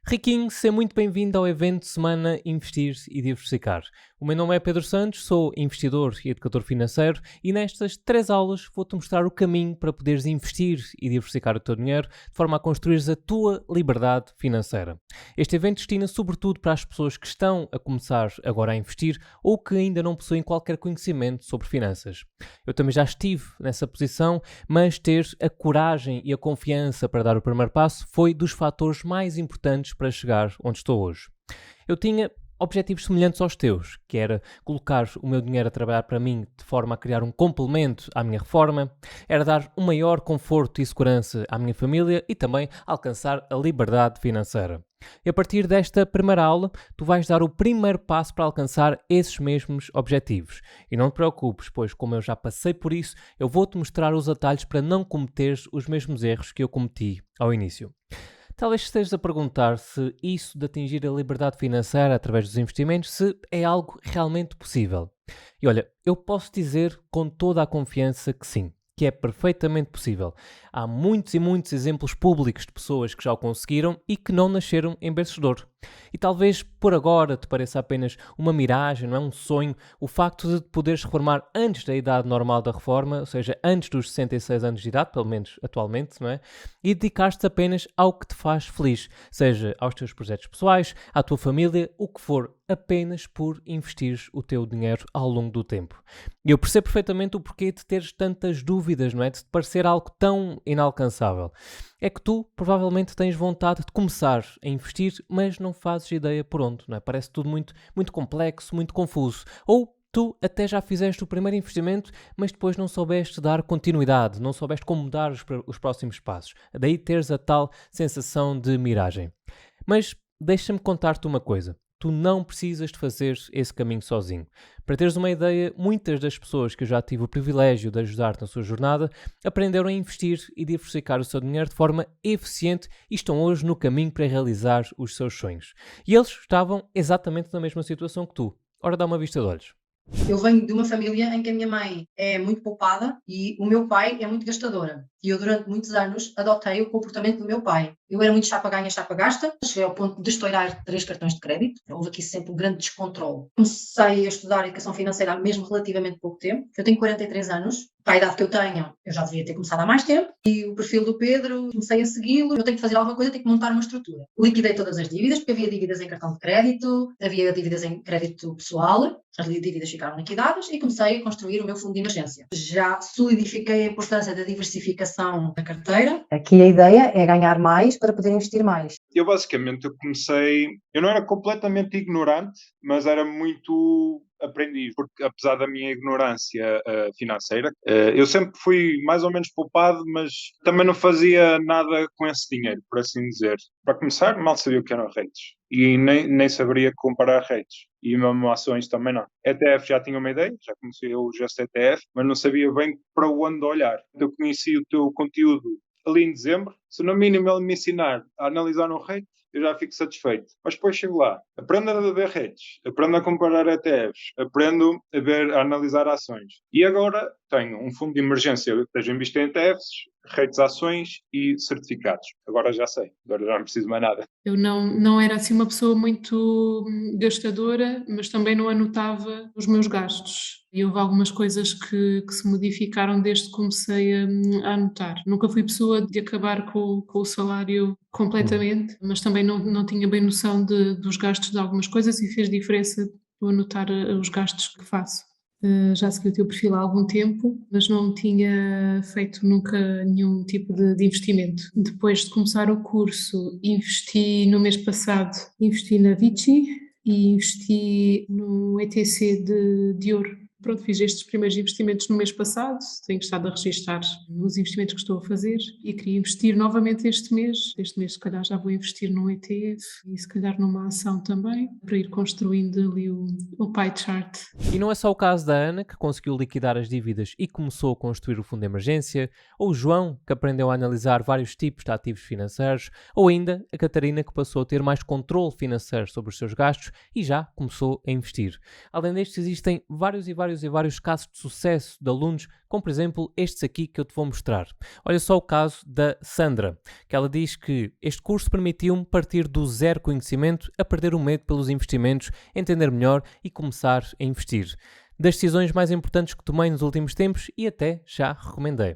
Riquinho, seja muito bem-vindo ao evento Semana Investir e Diversificar. O meu nome é Pedro Santos, sou investidor e educador financeiro e nestas 3 aulas vou-te mostrar o caminho para poderes investir e diversificar o teu dinheiro de forma a construires a tua liberdade financeira. Este evento destina sobretudo para as pessoas que estão a começar agora a investir ou que ainda não possuem qualquer conhecimento sobre finanças. Eu também já estive nessa posição, mas ter a coragem e a confiança para dar o primeiro passo foi dos fatores mais importantes para chegar onde estou hoje. Eu tinha objetivos semelhantes aos teus, que era colocar o meu dinheiro a trabalhar para mim de forma a criar um complemento à minha reforma, era dar um maior conforto e segurança à minha família e também alcançar a liberdade financeira. E a partir desta primeira aula, tu vais dar o primeiro passo para alcançar esses mesmos objetivos. E não te preocupes, pois como eu já passei por isso, eu vou-te mostrar os atalhos para não cometeres os mesmos erros que eu cometi ao início. Talvez estejas a perguntar se isso de atingir a liberdade financeira através dos investimentos se é algo realmente possível. E olha, eu posso dizer com toda a confiança que sim, que é perfeitamente possível. Há muitos e muitos exemplos públicos de pessoas que já o conseguiram e que não nasceram em berço de ouro. E talvez por agora te pareça apenas uma miragem, não é um sonho, o facto de te poderes reformar antes da idade normal da reforma, ou seja, antes dos 66 anos de idade, pelo menos atualmente, não é? E dedicar-te apenas ao que te faz feliz, seja aos teus projetos pessoais, à tua família, o que for, apenas por investires o teu dinheiro ao longo do tempo. E eu percebo perfeitamente o porquê de teres tantas dúvidas, não é? De te parecer algo tão inalcançável. É que tu provavelmente tens vontade de começar a investir, mas não fazes ideia por onde, não é? Parece tudo muito, muito complexo, muito confuso. Ou tu até já fizeste o primeiro investimento, mas depois não soubeste dar continuidade, não soubeste como dar os próximos passos. Daí teres a tal sensação de miragem. Mas deixa-me contar-te uma coisa. Tu não precisas de fazer esse caminho sozinho. Para teres uma ideia, muitas das pessoas que eu já tive o privilégio de ajudar na sua jornada aprenderam a investir e diversificar o seu dinheiro de forma eficiente e estão hoje no caminho para realizar os seus sonhos. E eles estavam exatamente na mesma situação que tu. Ora, dá uma vista de olhos. Eu venho de uma família em que a minha mãe é muito poupada e o meu pai é muito gastadora. E eu, durante muitos anos, adotei o comportamento do meu pai. Eu era muito chapa ganha, chapa gasta. Cheguei ao ponto de estourar 3 cartões de crédito. Houve aqui sempre um grande descontrole. Comecei a estudar educação financeira há mesmo relativamente pouco tempo. Eu tenho 43 anos. Para a idade que eu tenho, eu já devia ter começado há mais tempo. E o perfil do Pedro, comecei a segui-lo. Eu tenho que fazer alguma coisa, tenho que montar uma estrutura. Liquidei todas as dívidas, porque havia dívidas em cartão de crédito, havia dívidas em crédito pessoal. As dívidas ficaram liquidadas e comecei a construir o meu fundo de emergência. Já solidifiquei a importância da diversificação da carteira. Aqui a ideia é ganhar mais para poder investir mais. Eu não era completamente ignorante, mas era muito aprendiz, porque apesar da minha ignorância financeira, eu sempre fui mais ou menos poupado, mas também não fazia nada com esse dinheiro, por assim dizer. Para começar, mal sabia o que eram rates e nem saberia comparar rates. E mesmo ações também não. ETF já tinha uma ideia, já conhecia o GSTF, mas não sabia bem para onde olhar. Eu conheci o teu conteúdo ali em dezembro. Se no mínimo ele me ensinar a analisar um rate, eu já fico satisfeito. Mas depois chego lá, aprendo a ver rates, aprendo a comparar ETFs, aprendo a analisar ações. E agora tenho um fundo de emergência que esteja investido em ETFs, rates, ações e certificados. Agora já sei, agora já não preciso mais nada. Eu não era assim uma pessoa muito gastadora, mas também não anotava os meus gastos. E houve algumas coisas que se modificaram desde que comecei a anotar. Nunca fui pessoa de acabar com o salário completamente, mas também não tinha bem noção dos gastos de algumas coisas e fez diferença eu anotar os gastos que faço. Já segui o teu perfil há algum tempo, mas não tinha feito nunca nenhum tipo de investimento. Depois de começar o curso, investi no mês passado, investi na Vici e investi no ETC de ouro. Pronto, fiz estes primeiros investimentos no mês passado, tenho estado a registar os investimentos que estou a fazer e queria investir novamente este mês. Este mês, se calhar, já vou investir num ETF e, se calhar, numa ação também, para ir construindo ali o pie chart. E não é só o caso da Ana, que conseguiu liquidar as dívidas e começou a construir o fundo de emergência, ou o João, que aprendeu a analisar vários tipos de ativos financeiros, ou ainda a Catarina, que passou a ter mais controle financeiro sobre os seus gastos e já começou a investir. Além destes, existem vários vários e vários casos de sucesso de alunos, como por exemplo estes aqui que eu te vou mostrar. Olha só o caso da Sandra, que ela diz que este curso permitiu-me partir do zero conhecimento a perder o medo pelos investimentos, entender melhor e começar a investir. Das decisões mais importantes que tomei nos últimos tempos e até já recomendei.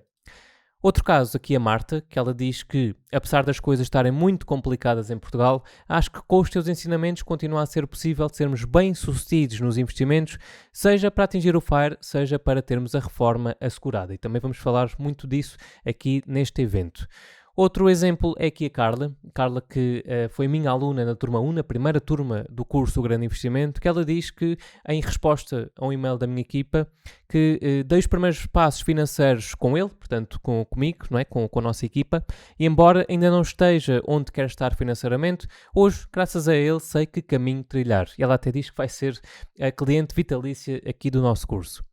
Outro caso, aqui a Marta, que ela diz que, apesar das coisas estarem muito complicadas em Portugal, acho que com os teus ensinamentos continua a ser possível sermos bem-sucedidos nos investimentos, seja para atingir o FIRE, seja para termos a reforma assegurada. E também vamos falar muito disso aqui neste evento. Outro exemplo é aqui a Carla que foi minha aluna na turma 1, na primeira turma do curso O Grande Investimento, que ela diz que, em resposta a um e-mail da minha equipa, que dei os primeiros passos financeiros com ele, portanto comigo, não é? com a nossa equipa, e embora ainda não esteja onde quer estar financeiramente, hoje, graças a ele, sei que caminho trilhar. E ela até diz que vai ser a cliente vitalícia aqui do nosso curso.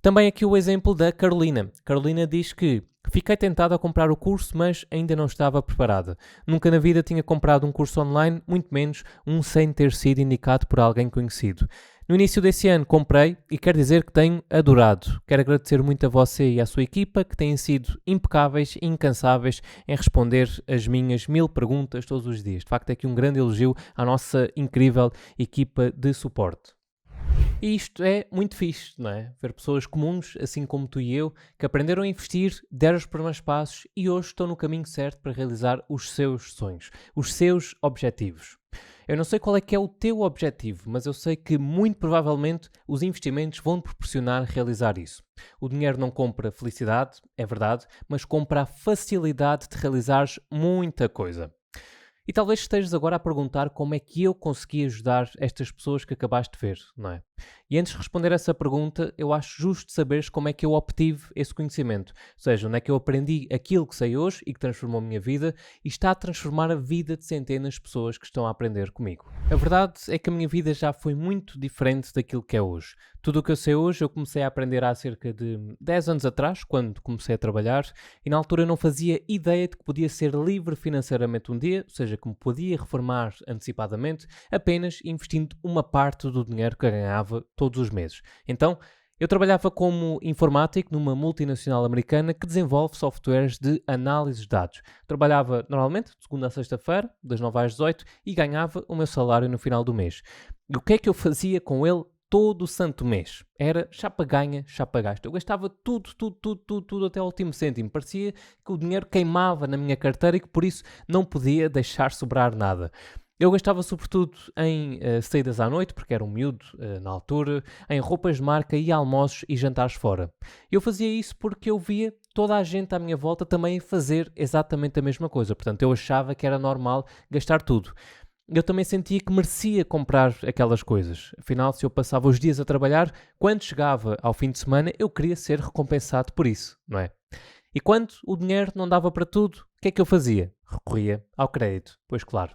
Também aqui o exemplo da Carolina. Carolina diz que fiquei tentada a comprar o curso, mas ainda não estava preparada. Nunca na vida tinha comprado um curso online, muito menos um sem ter sido indicado por alguém conhecido. No início desse ano comprei e quero dizer que tenho adorado. Quero agradecer muito a você e à sua equipa que têm sido impecáveis e incansáveis em responder as minhas 1000 perguntas todos os dias. De facto é aqui um grande elogio à nossa incrível equipa de suporte. E isto é muito fixe, não é? Ver pessoas comuns, assim como tu e eu, que aprenderam a investir, deram os primeiros passos e hoje estão no caminho certo para realizar os seus sonhos, os seus objetivos. Eu não sei qual é que é o teu objetivo, mas eu sei que muito provavelmente os investimentos vão te proporcionar realizar isso. O dinheiro não compra felicidade, é verdade, mas compra a facilidade de realizares muita coisa. E talvez estejas agora a perguntar como é que eu consegui ajudar estas pessoas que acabaste de ver, não é? E antes de responder essa pergunta, eu acho justo saberes como é que eu obtive esse conhecimento. Ou seja, onde é que eu aprendi aquilo que sei hoje e que transformou a minha vida e está a transformar a vida de centenas de pessoas que estão a aprender comigo. A verdade é que a minha vida já foi muito diferente daquilo que é hoje. Tudo o que eu sei hoje eu comecei a aprender há cerca de 10 anos atrás, quando comecei a trabalhar, e na altura eu não fazia ideia de que podia ser livre financeiramente um dia, ou seja, que me podia reformar antecipadamente, apenas investindo uma parte do dinheiro que eu ganhava todos os meses. Então, eu trabalhava como informático numa multinacional americana que desenvolve softwares de análise de dados. Trabalhava normalmente de segunda a sexta-feira, das 9 às 18, e ganhava o meu salário no final do mês. E o que é que eu fazia com ele todo o santo mês? Era chapa ganha, chapa gasta. Eu gastava tudo até o último cêntimo. Parecia que o dinheiro queimava na minha carteira e que por isso não podia deixar sobrar nada. Eu gastava sobretudo em saídas à noite, porque era um miúdo na altura, em roupas de marca e almoços e jantares fora. Eu fazia isso porque eu via toda a gente à minha volta também fazer exatamente a mesma coisa. Portanto, eu achava que era normal gastar tudo. Eu também sentia que merecia comprar aquelas coisas. Afinal, se eu passava os dias a trabalhar, quando chegava ao fim de semana, eu queria ser recompensado por isso, não é? E quando o dinheiro não dava para tudo, o que é que eu fazia? Recorria ao crédito, pois claro.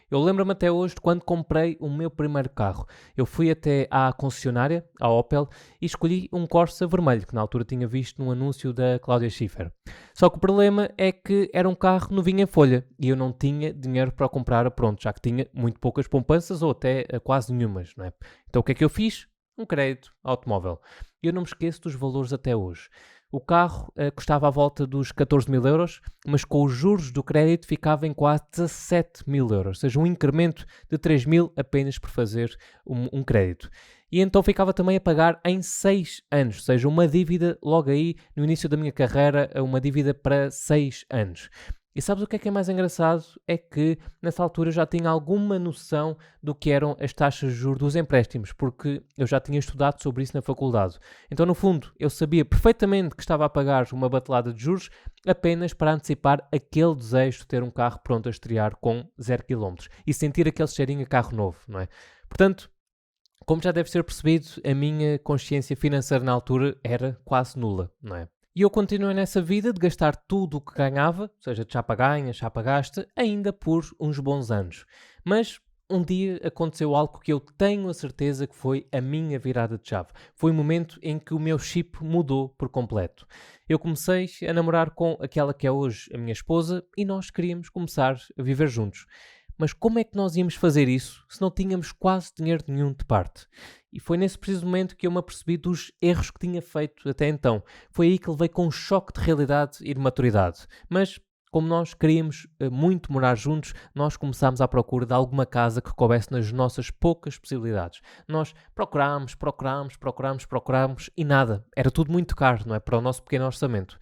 Eu lembro-me até hoje de quando comprei o meu primeiro carro. Eu fui até à concessionária, à Opel, e escolhi um Corsa vermelho, que na altura tinha visto num anúncio da Cláudia Schiffer. Só que o problema é que era um carro novinho em folha e eu não tinha dinheiro para o comprar a pronto, já que tinha muito poucas poupanças ou até quase nenhumas, não é? Então o que é que eu fiz? Um crédito automóvel. Eu não me esqueço dos valores até hoje. O carro custava à volta dos 14 mil euros, mas com os juros do crédito ficava em quase 17 mil euros, ou seja, um incremento de 3 mil apenas por fazer um crédito. E então ficava também a pagar em 6 anos, ou seja, uma dívida logo aí no início da minha carreira, uma dívida para 6 anos. E sabes o que é mais engraçado? É que nessa altura eu já tinha alguma noção do que eram as taxas de juros dos empréstimos, porque eu já tinha estudado sobre isso na faculdade. Então, no fundo, eu sabia perfeitamente que estava a pagar uma batelada de juros apenas para antecipar aquele desejo de ter um carro pronto a estrear com 0 km e sentir aquele cheirinho a carro novo, não é? Portanto, como já deve ser percebido, a minha consciência financeira na altura era quase nula, não é? E eu continuei nessa vida de gastar tudo o que ganhava, ou seja, de chapa ganha, chapa gasta, ainda por uns bons anos. Mas um dia aconteceu algo que eu tenho a certeza que foi a minha virada de chave. Foi o momento em que o meu chip mudou por completo. Eu comecei a namorar com aquela que é hoje a minha esposa e nós queríamos começar a viver juntos. mas como é que nós íamos fazer isso se não tínhamos quase dinheiro nenhum de parte? E foi nesse preciso momento que eu me apercebi dos erros que tinha feito até então. Foi aí que levei com um choque de realidade e de maturidade. Mas, como nós queríamos muito morar juntos, nós começámos à procura de alguma casa que coubesse nas nossas poucas possibilidades. Nós procurámos e nada. Era tudo muito caro, não é? Para o nosso pequeno orçamento.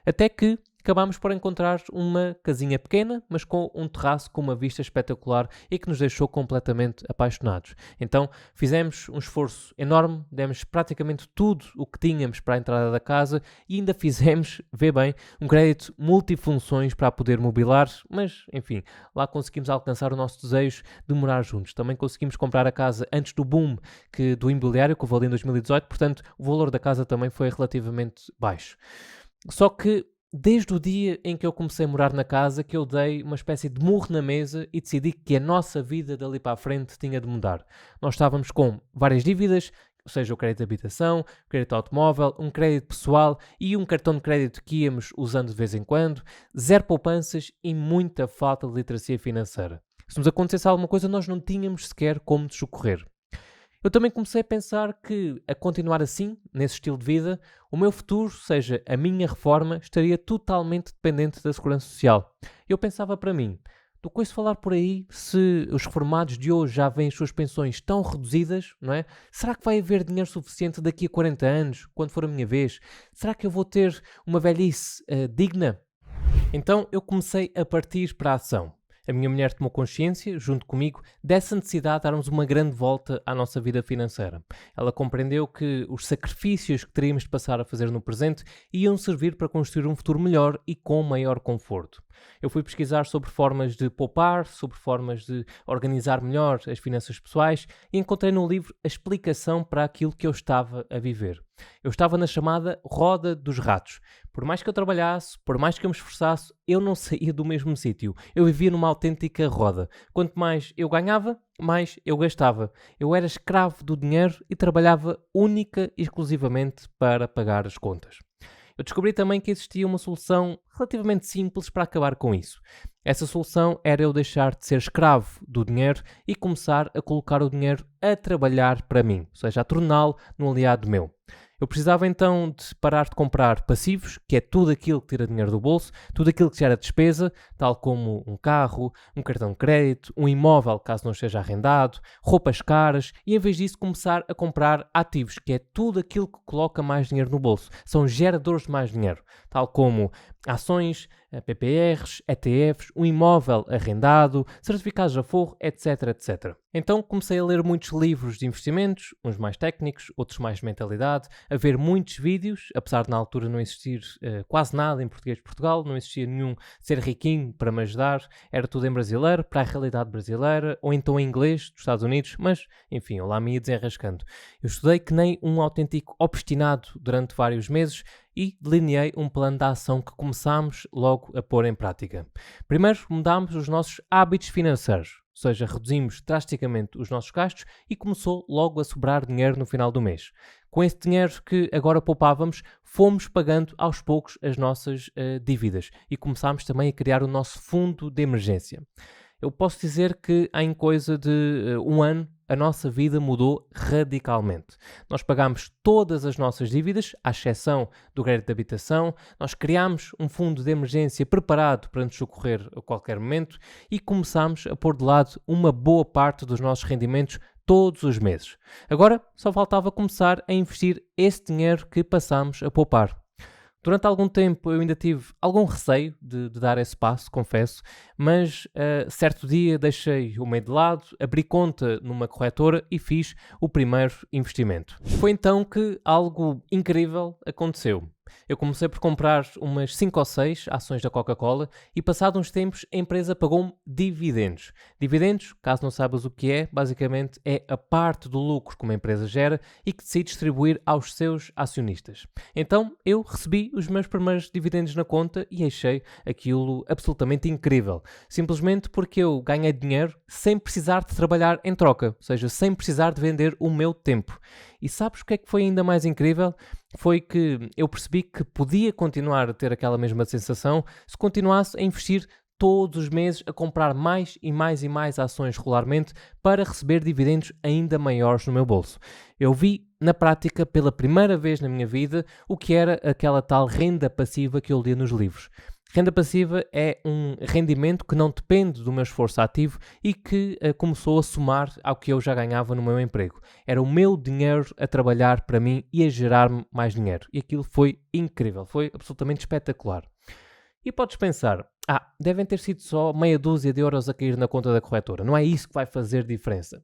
Até que acabámos por encontrar uma casinha pequena, mas com um terraço com uma vista espetacular e que nos deixou completamente apaixonados. Então fizemos um esforço enorme, demos praticamente tudo o que tínhamos para a entrada da casa e ainda fizemos, vê bem, um crédito multifunções para a poder mobilar, mas enfim, lá conseguimos alcançar o nosso desejo de morar juntos. Também conseguimos comprar a casa antes do boom do imobiliário, que houve ali em 2018, portanto o valor da casa também foi relativamente baixo. Só que desde o dia em que eu comecei a morar na casa, que eu dei uma espécie de murro na mesa e decidi que a nossa vida dali para a frente tinha de mudar. Nós estávamos com várias dívidas, ou seja, o crédito de habitação, o crédito automóvel, um crédito pessoal e um cartão de crédito que íamos usando de vez em quando, zero poupanças e muita falta de literacia financeira. Se nos acontecesse alguma coisa, nós não tínhamos sequer como nos socorrer. Eu também comecei a pensar que, a continuar assim, nesse estilo de vida, o meu futuro, seja a minha reforma, estaria totalmente dependente da Segurança Social. Eu pensava para mim, do que ouço falar por aí, se os reformados de hoje já veem as suas pensões tão reduzidas, não é? Será que vai haver dinheiro suficiente daqui a 40 anos, quando for a minha vez? Será que eu vou ter uma velhice digna? Então eu comecei a partir para a ação. A minha mulher tomou consciência, junto comigo, dessa necessidade de darmos uma grande volta à nossa vida financeira. Ela compreendeu que os sacrifícios que teríamos de passar a fazer no presente iam servir para construir um futuro melhor e com maior conforto. Eu fui pesquisar sobre formas de poupar, sobre formas de organizar melhor as finanças pessoais e encontrei no livro a explicação para aquilo que eu estava a viver. Eu estava na chamada roda dos ratos. Por mais que eu trabalhasse, por mais que eu me esforçasse, eu não saía do mesmo sítio. Eu vivia numa autêntica roda. Quanto mais eu ganhava, mais eu gastava. Eu era escravo do dinheiro e trabalhava única e exclusivamente para pagar as contas. Eu descobri também que existia uma solução relativamente simples para acabar com isso. Essa solução era eu deixar de ser escravo do dinheiro e começar a colocar o dinheiro a trabalhar para mim, ou seja, a torná-lo num aliado meu. Eu precisava então de parar de comprar passivos, que é tudo aquilo que tira dinheiro do bolso, tudo aquilo que gera despesa, tal como um carro, um cartão de crédito, um imóvel caso não esteja arrendado, roupas caras, e em vez disso começar a comprar ativos, que é tudo aquilo que coloca mais dinheiro no bolso. São geradores de mais dinheiro, tal como ações, PPRs, ETFs, um imóvel arrendado, certificados de aforro, etc, etc. Então comecei a ler muitos livros de investimentos, uns mais técnicos, outros mais de mentalidade, a ver muitos vídeos, apesar de na altura não existir quase nada em português de Portugal, não existia nenhum ser riquinho para me ajudar, era tudo em brasileiro, para a realidade brasileira, ou então em inglês dos Estados Unidos, mas enfim, eu lá me ia desenrascando. Eu estudei que nem um autêntico obstinado durante vários meses e delineei um plano de ação que começámos logo a pôr em prática. Primeiro, mudámos os nossos hábitos financeiros, ou seja, reduzimos drasticamente os nossos gastos e começou logo a sobrar dinheiro no final do mês. Com esse dinheiro que agora poupávamos, fomos pagando aos poucos as nossas dívidas e começámos também a criar o nosso fundo de emergência. Eu posso dizer que em coisa de um ano a nossa vida mudou radicalmente. Nós pagámos todas as nossas dívidas, à exceção do crédito de habitação, nós criámos um fundo de emergência preparado para nos socorrer a qualquer momento e começámos a pôr de lado uma boa parte dos nossos rendimentos todos os meses. Agora só faltava começar a investir esse dinheiro que passámos a poupar. Durante algum tempo eu ainda tive algum receio de dar esse passo, confesso, mas certo dia deixei o meio de lado, abri conta numa corretora e fiz o primeiro investimento. Foi então que algo incrível aconteceu. Eu comecei por comprar umas 5 ou 6 ações da Coca-Cola e passados uns tempos a empresa pagou-me dividendos. Dividendos, caso não saibas o que é, basicamente é a parte do lucro que uma empresa gera e que decide distribuir aos seus acionistas. Então eu recebi os meus primeiros dividendos na conta e achei aquilo absolutamente incrível. Simplesmente porque eu ganhei dinheiro sem precisar de trabalhar em troca, ou seja, sem precisar de vender o meu tempo. E sabes o que é que foi ainda mais incrível? Foi que eu percebi que podia continuar a ter aquela mesma sensação se continuasse a investir todos os meses a comprar mais e mais e mais ações regularmente para receber dividendos ainda maiores no meu bolso. Eu vi na prática pela primeira vez na minha vida o que era aquela tal renda passiva que eu lia nos livros. Renda passiva é um rendimento que não depende do meu esforço ativo e que começou a somar ao que eu já ganhava no meu emprego. Era o meu dinheiro a trabalhar para mim e a gerar-me mais dinheiro. E aquilo foi incrível, foi absolutamente espetacular. E podes pensar, devem ter sido só meia dúzia de euros a cair na conta da corretora. Não é isso que vai fazer diferença.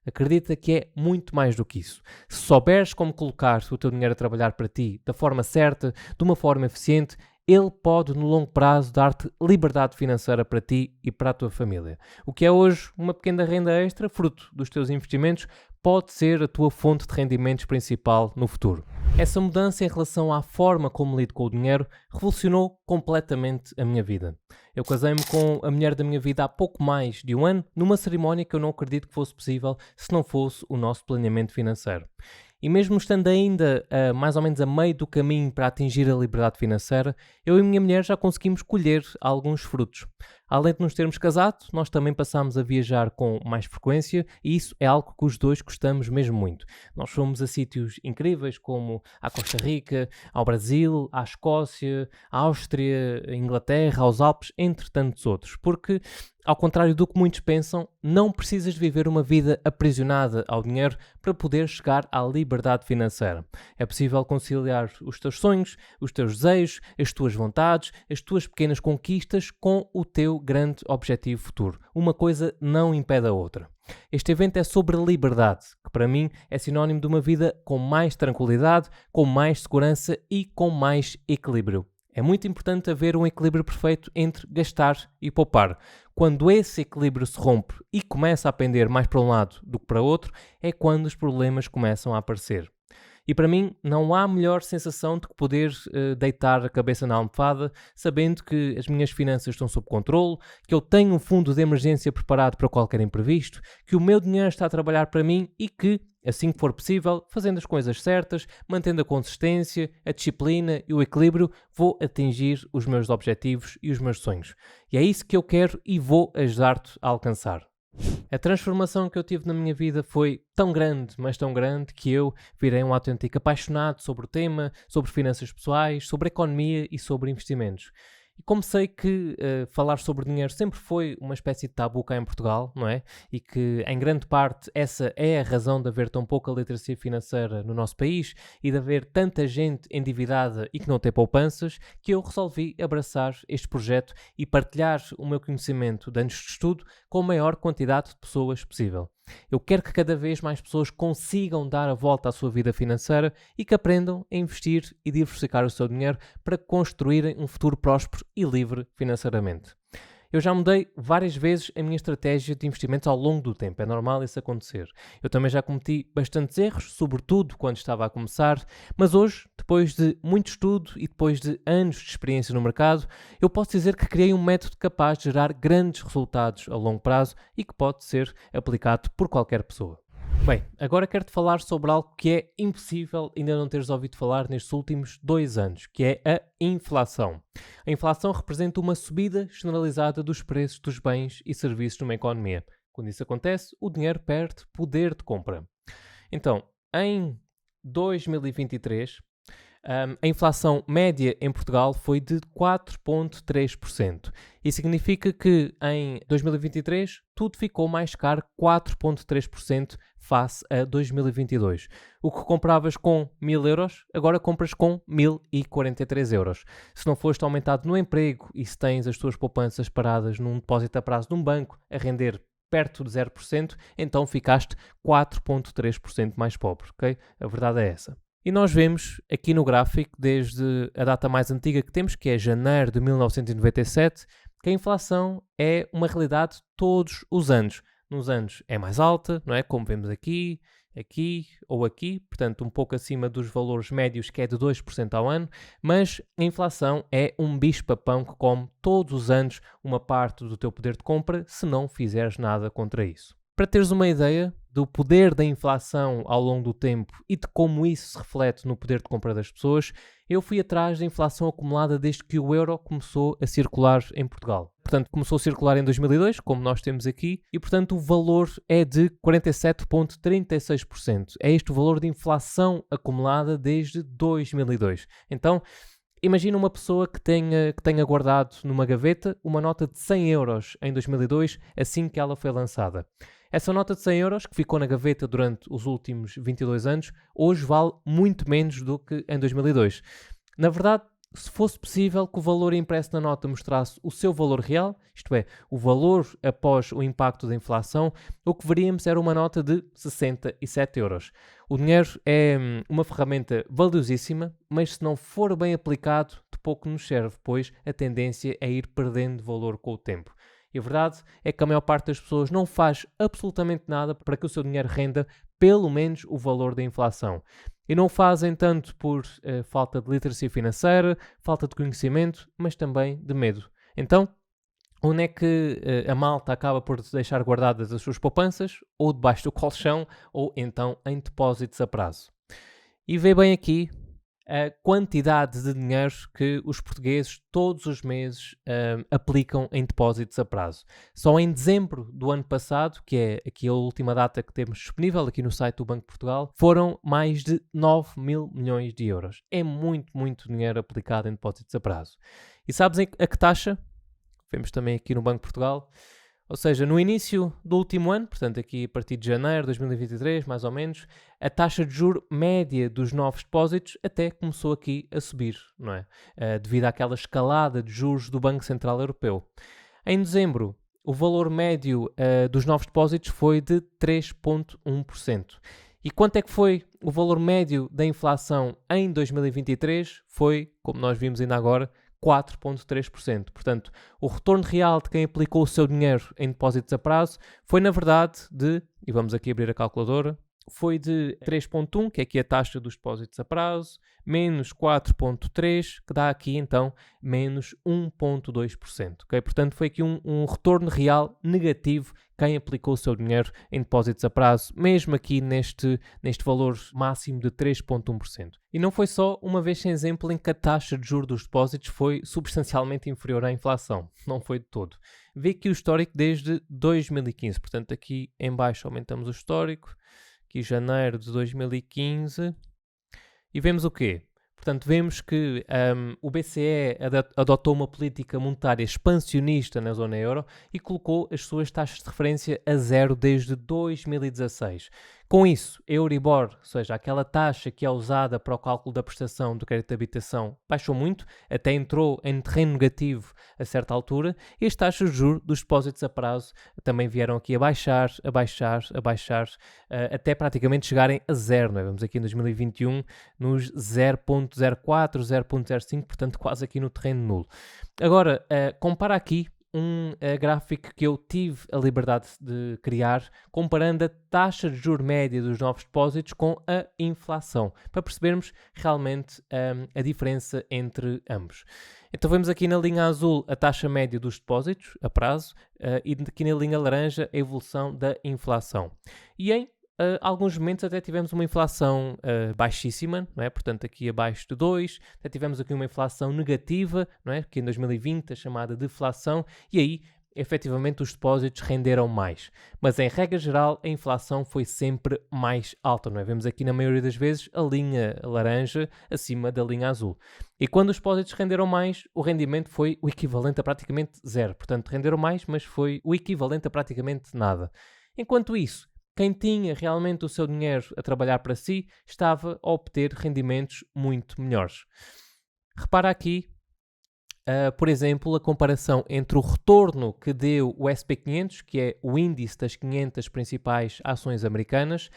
Acredita que é muito mais do que isso. Se souberes como colocar o teu dinheiro a trabalhar para ti da forma certa, de uma forma eficiente, ele pode no longo prazo dar-te liberdade financeira para ti e para a tua família. O que é hoje uma pequena renda extra, fruto dos teus investimentos, pode ser a tua fonte de rendimentos principal no futuro. Essa mudança em relação à forma como lido com o dinheiro revolucionou completamente a minha vida. Eu casei-me com a mulher da minha vida há pouco mais de um ano, numa cerimónia que eu não acredito que fosse possível se não fosse o nosso planeamento financeiro. E mesmo estando ainda mais ou menos a meio do caminho para atingir a liberdade financeira, eu e a minha mulher já conseguimos colher alguns frutos. Além de nos termos casado, nós também passámos a viajar com mais frequência e isso é algo que os dois gostamos mesmo muito. Nós fomos a sítios incríveis como à Costa Rica, ao Brasil, à Escócia, à Áustria, à Inglaterra, aos Alpes, entre tantos outros, porque ao contrário do que muitos pensam, não precisas de viver uma vida aprisionada ao dinheiro para poder chegar à liberdade financeira. É possível conciliar os teus sonhos, os teus desejos, as tuas vontades, as tuas pequenas conquistas com o teu grande objetivo futuro. Uma coisa não impede a outra. Este evento é sobre liberdade, que para mim é sinónimo de uma vida com mais tranquilidade, com mais segurança e com mais equilíbrio. É muito importante haver um equilíbrio perfeito entre gastar e poupar. Quando esse equilíbrio se rompe e começa a pender mais para um lado do que para outro, é quando os problemas começam a aparecer. E para mim não há melhor sensação do que poder deitar a cabeça na almofada, sabendo que as minhas finanças estão sob controle, que eu tenho um fundo de emergência preparado para qualquer imprevisto, que o meu dinheiro está a trabalhar para mim e que, assim que for possível, fazendo as coisas certas, mantendo a consistência, a disciplina e o equilíbrio, vou atingir os meus objetivos e os meus sonhos. E é isso que eu quero e vou ajudar-te a alcançar. A transformação que eu tive na minha vida foi tão grande, mas tão grande, que eu virei um autêntico apaixonado sobre o tema, sobre finanças pessoais, sobre economia e sobre investimentos. E como sei que falar sobre dinheiro sempre foi uma espécie de tabu cá em Portugal, não é? E que em grande parte essa é a razão de haver tão pouca literacia financeira no nosso país e de haver tanta gente endividada e que não tem poupanças, que eu resolvi abraçar este projeto e partilhar o meu conhecimento de anos de estudo com a maior quantidade de pessoas possível. Eu quero que cada vez mais pessoas consigam dar a volta à sua vida financeira e que aprendam a investir e diversificar o seu dinheiro para construírem um futuro próspero e livre financeiramente. Eu já mudei várias vezes a minha estratégia de investimentos ao longo do tempo, é normal isso acontecer. Eu também já cometi bastantes erros, sobretudo quando estava a começar, mas hoje, depois de muito estudo e depois de anos de experiência no mercado, eu posso dizer que criei um método capaz de gerar grandes resultados a longo prazo e que pode ser aplicado por qualquer pessoa. Bem, agora quero-te falar sobre algo que é impossível ainda não teres ouvido falar nestes últimos 2 anos, que é a inflação. A inflação representa uma subida generalizada dos preços dos bens e serviços numa economia. Quando isso acontece, o dinheiro perde poder de compra. Então, em 2023, a inflação média em Portugal foi de 4,3%. Isso significa que em 2023 tudo ficou mais caro 4,3% face a 2022. O que compravas com 1.000 euros, agora compras com 1.043 euros. Se não foste aumentado no emprego e se tens as tuas poupanças paradas num depósito a prazo de um banco a render perto de 0%, então ficaste 4,3% mais pobre, ok? A verdade é essa. E nós vemos aqui no gráfico, desde a data mais antiga que temos, que é janeiro de 1997, que a inflação é uma realidade todos os anos. Nos anos é mais alta, não é? Como vemos aqui, aqui ou aqui, portanto um pouco acima dos valores médios, que é de 2% ao ano, mas a inflação é um bicho-papão que come todos os anos uma parte do teu poder de compra se não fizeres nada contra isso. Para teres uma ideia, do poder da inflação ao longo do tempo e de como isso se reflete no poder de compra das pessoas, eu fui atrás da inflação acumulada desde que o euro começou a circular em Portugal. Portanto, começou a circular em 2002, como nós temos aqui, e portanto o valor é de 47,36%. É este o valor de inflação acumulada desde 2002. Então, imagina uma pessoa que tenha guardado numa gaveta uma nota de 100 euros em 2002, assim que ela foi lançada. Essa nota de 100 euros, que ficou na gaveta durante os últimos 22 anos, hoje vale muito menos do que em 2002. Na verdade, se fosse possível que o valor impresso na nota mostrasse o seu valor real, isto é, o valor após o impacto da inflação, o que veríamos era uma nota de 67 euros. O dinheiro é uma ferramenta valiosíssima, mas se não for bem aplicado, de pouco nos serve, pois a tendência é ir perdendo valor com o tempo. E a verdade é que a maior parte das pessoas não faz absolutamente nada para que o seu dinheiro renda pelo menos o valor da inflação. E não o fazem tanto por falta de literacia financeira, falta de conhecimento, mas também de medo. Então, onde é que a malta acaba por deixar guardadas as suas poupanças? Ou debaixo do colchão, ou então em depósitos a prazo. E vê bem aqui a quantidade de dinheiro que os portugueses todos os meses aplicam em depósitos a prazo. Só em dezembro do ano passado, que é aqui a última data que temos disponível aqui no site do Banco de Portugal, foram mais de 9 mil milhões de euros. É muito, muito dinheiro aplicado em depósitos a prazo. E sabes a que taxa? Vemos também aqui no Banco de Portugal. Ou seja, no início do último ano, portanto aqui a partir de janeiro de 2023, mais ou menos, a taxa de juro média dos novos depósitos até começou aqui a subir, não é? Devido àquela escalada de juros do Banco Central Europeu. Em dezembro, o valor médio dos novos depósitos foi de 3,1%. E quanto é que foi o valor médio da inflação em 2023? Foi, como nós vimos ainda agora, 4,3%. Portanto, o retorno real de quem aplicou o seu dinheiro em depósitos a prazo foi, na verdade, e vamos aqui abrir a calculadora, foi de 3,1, que é aqui a taxa dos depósitos a prazo, menos 4,3, que dá aqui, então, menos 1,2%. Okay? Portanto, foi aqui um retorno real negativo quem aplicou o seu dinheiro em depósitos a prazo, mesmo aqui neste valor máximo de 3,1%. E não foi só uma vez sem exemplo em que a taxa de juros dos depósitos foi substancialmente inferior à inflação. Não foi de todo. Vê aqui o histórico desde 2015. Portanto, aqui em baixo aumentamos o histórico. Aqui janeiro de 2015. E vemos o quê? Portanto, vemos que o BCE adotou uma política monetária expansionista na zona euro e colocou as suas taxas de referência a zero desde 2016. Com isso, a Euribor, ou seja, aquela taxa que é usada para o cálculo da prestação do crédito de habitação, baixou muito, até entrou em terreno negativo a certa altura, e as taxas de juros dos depósitos a prazo também vieram aqui a baixar, até praticamente chegarem a zero. Não é? Vamos aqui em 2021 nos 0,04, 0,05, portanto quase aqui no terreno nulo. Agora, compara aqui um gráfico que eu tive a liberdade de criar, comparando a taxa de juros média dos novos depósitos com a inflação, para percebermos realmente a diferença entre ambos. Então vemos aqui na linha azul a taxa média dos depósitos a prazo e aqui na linha laranja a evolução da inflação. E em alguns momentos até tivemos uma inflação baixíssima, não é? Portanto aqui abaixo de 2, até tivemos aqui uma inflação negativa, não é? Que em 2020 a chamada deflação, e aí efetivamente os depósitos renderam mais. Mas em regra geral a inflação foi sempre mais alta, não é? Vemos aqui na maioria das vezes a linha laranja acima da linha azul. E quando os depósitos renderam mais, o rendimento foi o equivalente a praticamente zero. Portanto renderam mais, mas foi o equivalente a praticamente nada. Enquanto isso, quem tinha realmente o seu dinheiro a trabalhar para si estava a obter rendimentos muito melhores. Repara aqui, por exemplo, a comparação entre o retorno que deu o SP500, que é o índice das 500 principais ações americanas,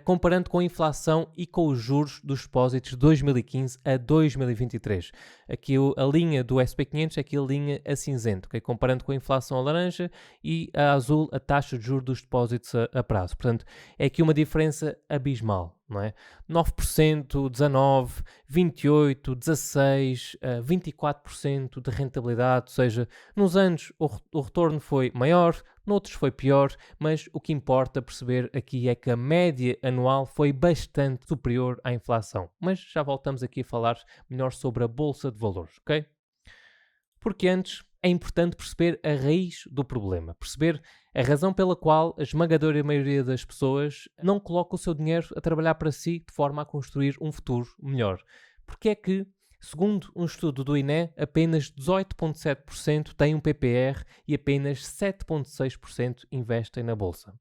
comparando com a inflação e com os juros dos depósitos de 2015 a 2023. Aqui a linha do SP500 é aqui a linha a cinzento, okay? Comparando com a inflação a laranja e a azul a taxa de juros dos depósitos a prazo. Portanto, é aqui uma diferença abismal. não é? 9%, 19%, 28%, 16%, 24% de rentabilidade, ou seja, nos anos o retorno foi maior, noutros foi pior, mas o que importa perceber aqui é que a média anual foi bastante superior à inflação. Mas já voltamos aqui a falar melhor sobre a Bolsa de Valores, ok? Porque antes é importante perceber a raiz do problema, perceber a razão pela qual a esmagadora maioria das pessoas não coloca o seu dinheiro a trabalhar para si de forma a construir um futuro melhor. Porque é que, segundo um estudo do INE, apenas 18,7% têm um PPR e apenas 7,6% investem na bolsa.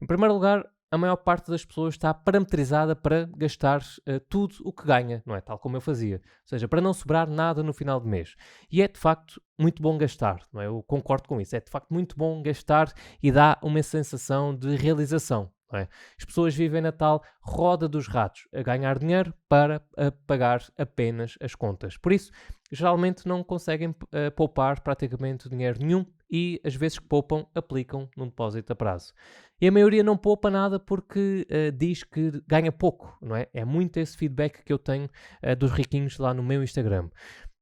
Em primeiro lugar, a maior parte das pessoas está parametrizada para gastar tudo o que ganha, não é? Tal como eu fazia. Ou seja, para não sobrar nada no final do mês. E é de facto muito bom gastar, não é? Eu concordo com isso. É de facto muito bom gastar e dá uma sensação de realização, não é? As pessoas vivem na tal roda dos ratos, a ganhar dinheiro para pagar apenas as contas. Por isso, geralmente não conseguem poupar praticamente dinheiro nenhum e as vezes que poupam, aplicam num depósito a prazo. E a maioria não poupa nada porque diz que ganha pouco, não é? É muito esse feedback que eu tenho dos riquinhos lá no meu Instagram.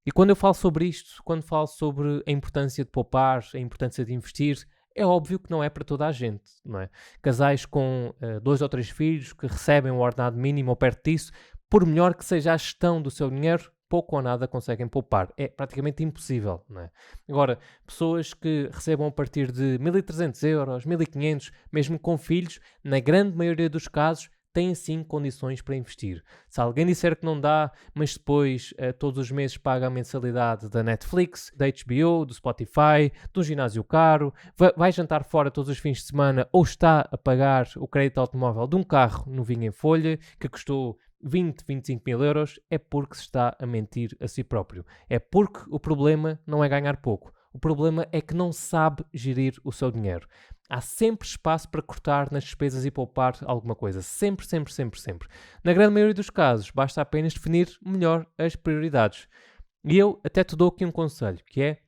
E quando eu falo sobre isto, quando falo sobre a importância de poupar, a importância de investir, é óbvio que não é para toda a gente, não é? Casais com 2 ou 3 filhos que recebem um ordenado mínimo ou perto disso, por melhor que seja a gestão do seu dinheiro, pouco ou nada conseguem poupar. É praticamente impossível, não é? Agora, pessoas que recebam a partir de 1.300 euros, 1.500, mesmo com filhos, na grande maioria dos casos, têm sim condições para investir. Se alguém disser que não dá, mas depois todos os meses paga a mensalidade da Netflix, da HBO, do Spotify, do ginásio caro, vai jantar fora todos os fins de semana ou está a pagar o crédito automóvel de um carro novinho em folha que custou 20, 25 mil euros, é porque se está a mentir a si próprio. É porque o problema não é ganhar pouco. O problema é que não sabe gerir o seu dinheiro. Há sempre espaço para cortar nas despesas e poupar alguma coisa. Sempre, sempre, sempre, sempre. Na grande maioria dos casos, basta apenas definir melhor as prioridades. E eu até te dou aqui um conselho, que é: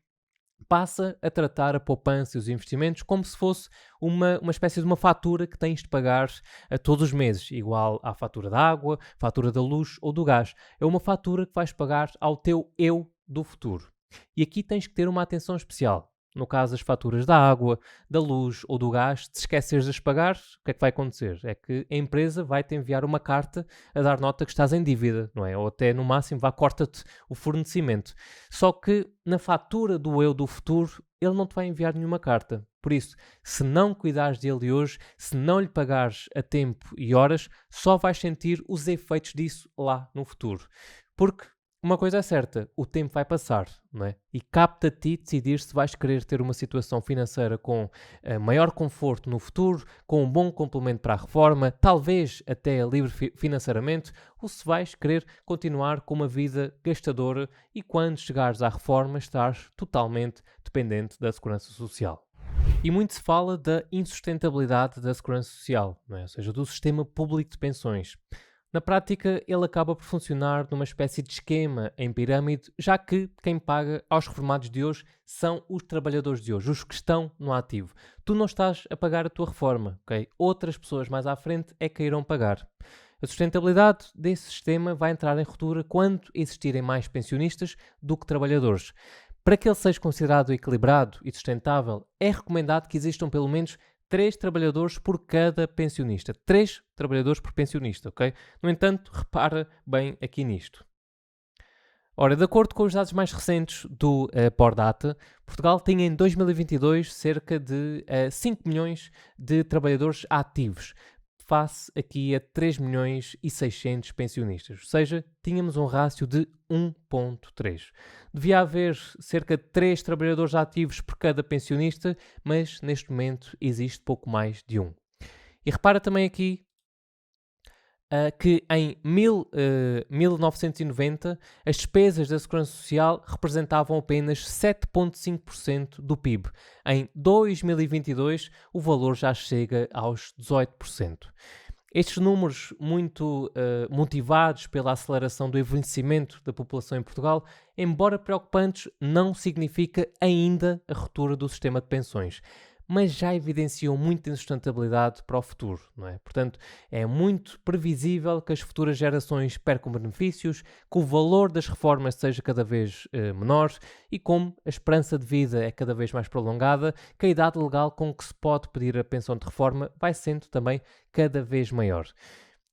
passa a tratar a poupança e os investimentos como se fosse uma espécie de uma fatura que tens de pagar a todos os meses, igual à fatura da água, fatura da luz ou do gás. É uma fatura que vais pagar ao teu eu do futuro. E aqui tens que ter uma atenção especial. No caso das faturas da água, da luz ou do gás, se esqueceres de as pagar, o que é que vai acontecer? É que a empresa vai-te enviar uma carta a dar nota que estás em dívida, não é? Ou até, no máximo, corta-te o fornecimento. Só que na fatura do eu do futuro, ele não te vai enviar nenhuma carta. Por isso, se não cuidares dele hoje, se não lhe pagares a tempo e horas, só vais sentir os efeitos disso lá no futuro. Porque uma coisa é certa, o tempo vai passar, não é? E capta a ti decidir se vais querer ter uma situação financeira com maior conforto no futuro, com um bom complemento para a reforma, talvez até livre financeiramente, ou se vais querer continuar com uma vida gastadora e quando chegares à reforma estás totalmente dependente da segurança social. E muito se fala da insustentabilidade da segurança social, não é? Ou seja, do sistema público de pensões. Na prática, ele acaba por funcionar numa espécie de esquema em pirâmide, já que quem paga aos reformados de hoje são os trabalhadores de hoje, os que estão no ativo. Tu não estás a pagar a tua reforma, ok? Outras pessoas mais à frente é que irão pagar. A sustentabilidade desse sistema vai entrar em ruptura quando existirem mais pensionistas do que trabalhadores. Para que ele seja considerado equilibrado e sustentável, é recomendado que existam pelo menos 3 trabalhadores por cada pensionista. 3 trabalhadores por pensionista, ok? No entanto, repara bem aqui nisto. Ora, de acordo com os dados mais recentes do Pordata, Portugal tinha em 2022 cerca de 5 milhões de trabalhadores ativos, face aqui a 3 milhões e 600 pensionistas. Ou seja, tínhamos um rácio de 1.3. Devia haver cerca de 3 trabalhadores ativos por cada pensionista, mas neste momento existe pouco mais de 1. E repara também aqui que em 1990 as despesas da Segurança Social representavam apenas 7,5% do PIB. Em 2022 o valor já chega aos 18%. Estes números, muito motivados pela aceleração do envelhecimento da população em Portugal, embora preocupantes, não significa ainda a ruptura do sistema de pensões. mas já evidenciam muita insustentabilidade para o futuro, não é? Portanto, é muito previsível que as futuras gerações percam benefícios, que o valor das reformas seja cada vez menor e como a esperança de vida é cada vez mais prolongada, que a idade legal com que se pode pedir a pensão de reforma vai sendo também cada vez maior.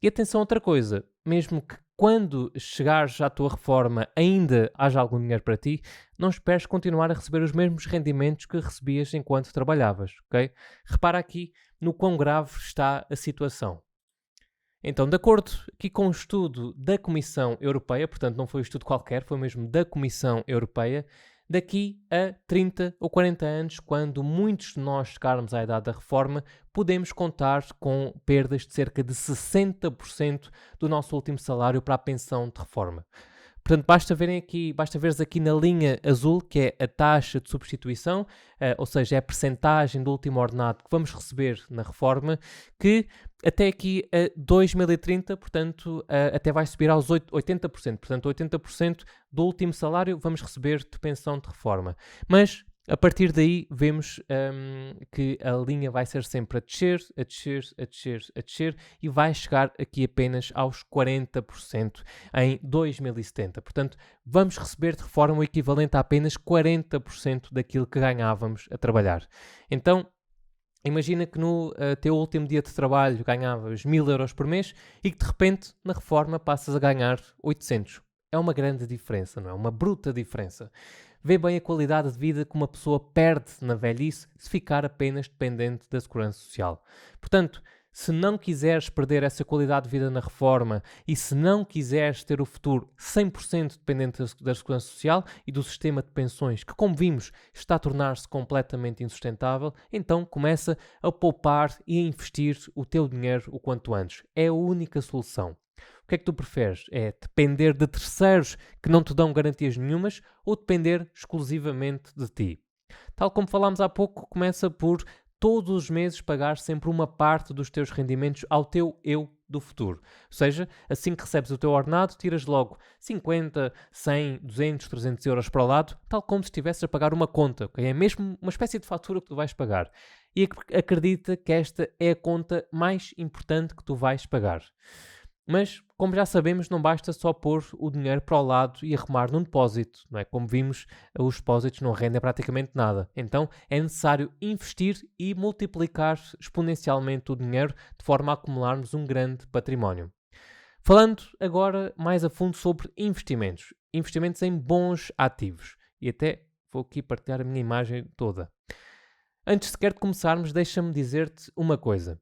E atenção a outra coisa, mesmo que quando chegares à tua reforma ainda haja algum dinheiro para ti, não esperes continuar a receber os mesmos rendimentos que recebias enquanto trabalhavas, ok? Repara aqui no quão grave está a situação. Então, de acordo aqui com um estudo da Comissão Europeia, portanto não foi um estudo qualquer, foi mesmo da Comissão Europeia, daqui a 30 ou 40 anos, quando muitos de nós chegarmos à idade da reforma, podemos contar com perdas de cerca de 60% do nosso último salário para a pensão de reforma. Portanto, basta veres aqui na linha azul, que é a taxa de substituição, ou seja, é a percentagem do último ordenado que vamos receber na reforma, que até aqui a 2030, portanto, até vai subir aos 80%. Portanto, 80% do último salário vamos receber de pensão de reforma. Mas, a partir daí, vemos que a linha vai ser sempre a descer, a descer, a descer, a descer e vai chegar aqui apenas aos 40% em 2070. Portanto, vamos receber de reforma o equivalente a apenas 40% daquilo que ganhávamos a trabalhar. Então, imagina que no teu último dia de trabalho ganhavas 1.000 euros por mês e que de repente na reforma passas a ganhar 800. É uma grande diferença, não é? Uma bruta diferença. Vê bem a qualidade de vida que uma pessoa perde na velhice se ficar apenas dependente da Segurança Social. Portanto, se não quiseres perder essa qualidade de vida na reforma e se não quiseres ter o futuro 100% dependente da Segurança Social e do sistema de pensões, que como vimos está a tornar-se completamente insustentável, então começa a poupar e a investir o teu dinheiro o quanto antes. É a única solução. O que é que tu preferes? É depender de terceiros que não te dão garantias nenhumas ou depender exclusivamente de ti? Tal como falámos há pouco, começa por todos os meses pagar sempre uma parte dos teus rendimentos ao teu eu do futuro. Ou seja, assim que recebes o teu ordenado, tiras logo 50, 100, 200, 300 euros para o lado, tal como se estivesse a pagar uma conta. Okay? É mesmo uma espécie de fatura que tu vais pagar. E acredita que esta é a conta mais importante que tu vais pagar. Mas, como já sabemos, não basta só pôr o dinheiro para o lado e arrumar num depósito, não é? Como vimos, os depósitos não rendem praticamente nada. Então, é necessário investir e multiplicar exponencialmente o dinheiro de forma a acumularmos um grande património. Falando agora mais a fundo sobre investimentos. Investimentos em bons ativos. E até vou aqui partilhar a minha imagem toda. Antes sequer de começarmos, deixa-me dizer-te uma coisa.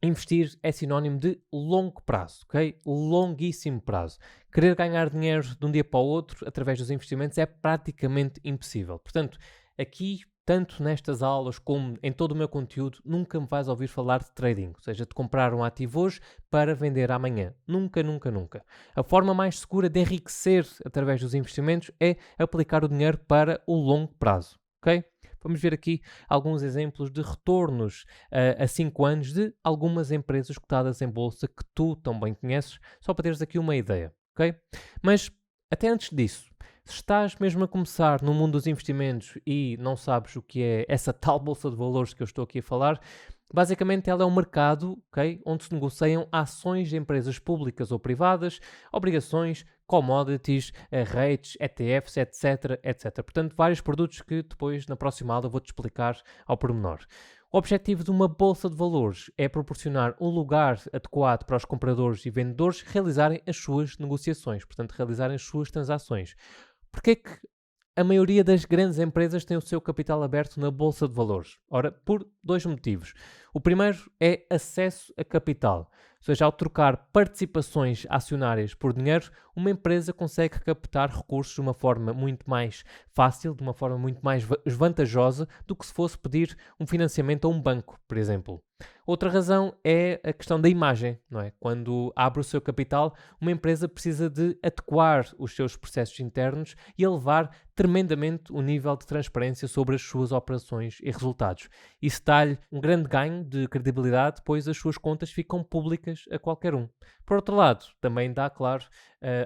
Investir é sinónimo de longo prazo, ok? Longuíssimo prazo. Querer ganhar dinheiro de um dia para o outro através dos investimentos é praticamente impossível. Portanto, aqui, tanto nestas aulas como em todo o meu conteúdo, nunca me vais ouvir falar de trading, ou seja, de comprar um ativo hoje para vender amanhã. Nunca, nunca, nunca. A forma mais segura de enriquecer através dos investimentos é aplicar o dinheiro para o longo prazo, ok? Vamos ver aqui alguns exemplos de retornos a 5 anos de algumas empresas cotadas em bolsa que tu também conheces, só para teres aqui uma ideia, ok? Mas, até antes disso, se estás mesmo a começar no mundo dos investimentos e não sabes o que é essa tal bolsa de valores que eu estou aqui a falar, basicamente ela é um mercado, okay, onde se negociam ações de empresas públicas ou privadas, obrigações, commodities, rates, ETFs, etc, etc. Portanto, vários produtos que depois, na próxima aula, vou-te explicar ao pormenor. O objetivo de uma bolsa de valores é proporcionar um lugar adequado para os compradores e vendedores realizarem as suas negociações, portanto, realizarem as suas transações. Porquê que a maioria das grandes empresas tem o seu capital aberto na bolsa de valores? Ora, por dois motivos. O primeiro é acesso a capital. Ou seja, ao trocar participações acionárias por dinheiro, uma empresa consegue captar recursos de uma forma muito mais fácil, de uma forma muito mais vantajosa do que se fosse pedir um financiamento a um banco, por exemplo. Outra razão é a questão da imagem, não é? Quando abre o seu capital, uma empresa precisa de adequar os seus processos internos e elevar tremendamente o nível de transparência sobre as suas operações e resultados. Isso dá-lhe um grande ganho de credibilidade, pois as suas contas ficam públicas a qualquer um. Por outro lado, também dá, claro,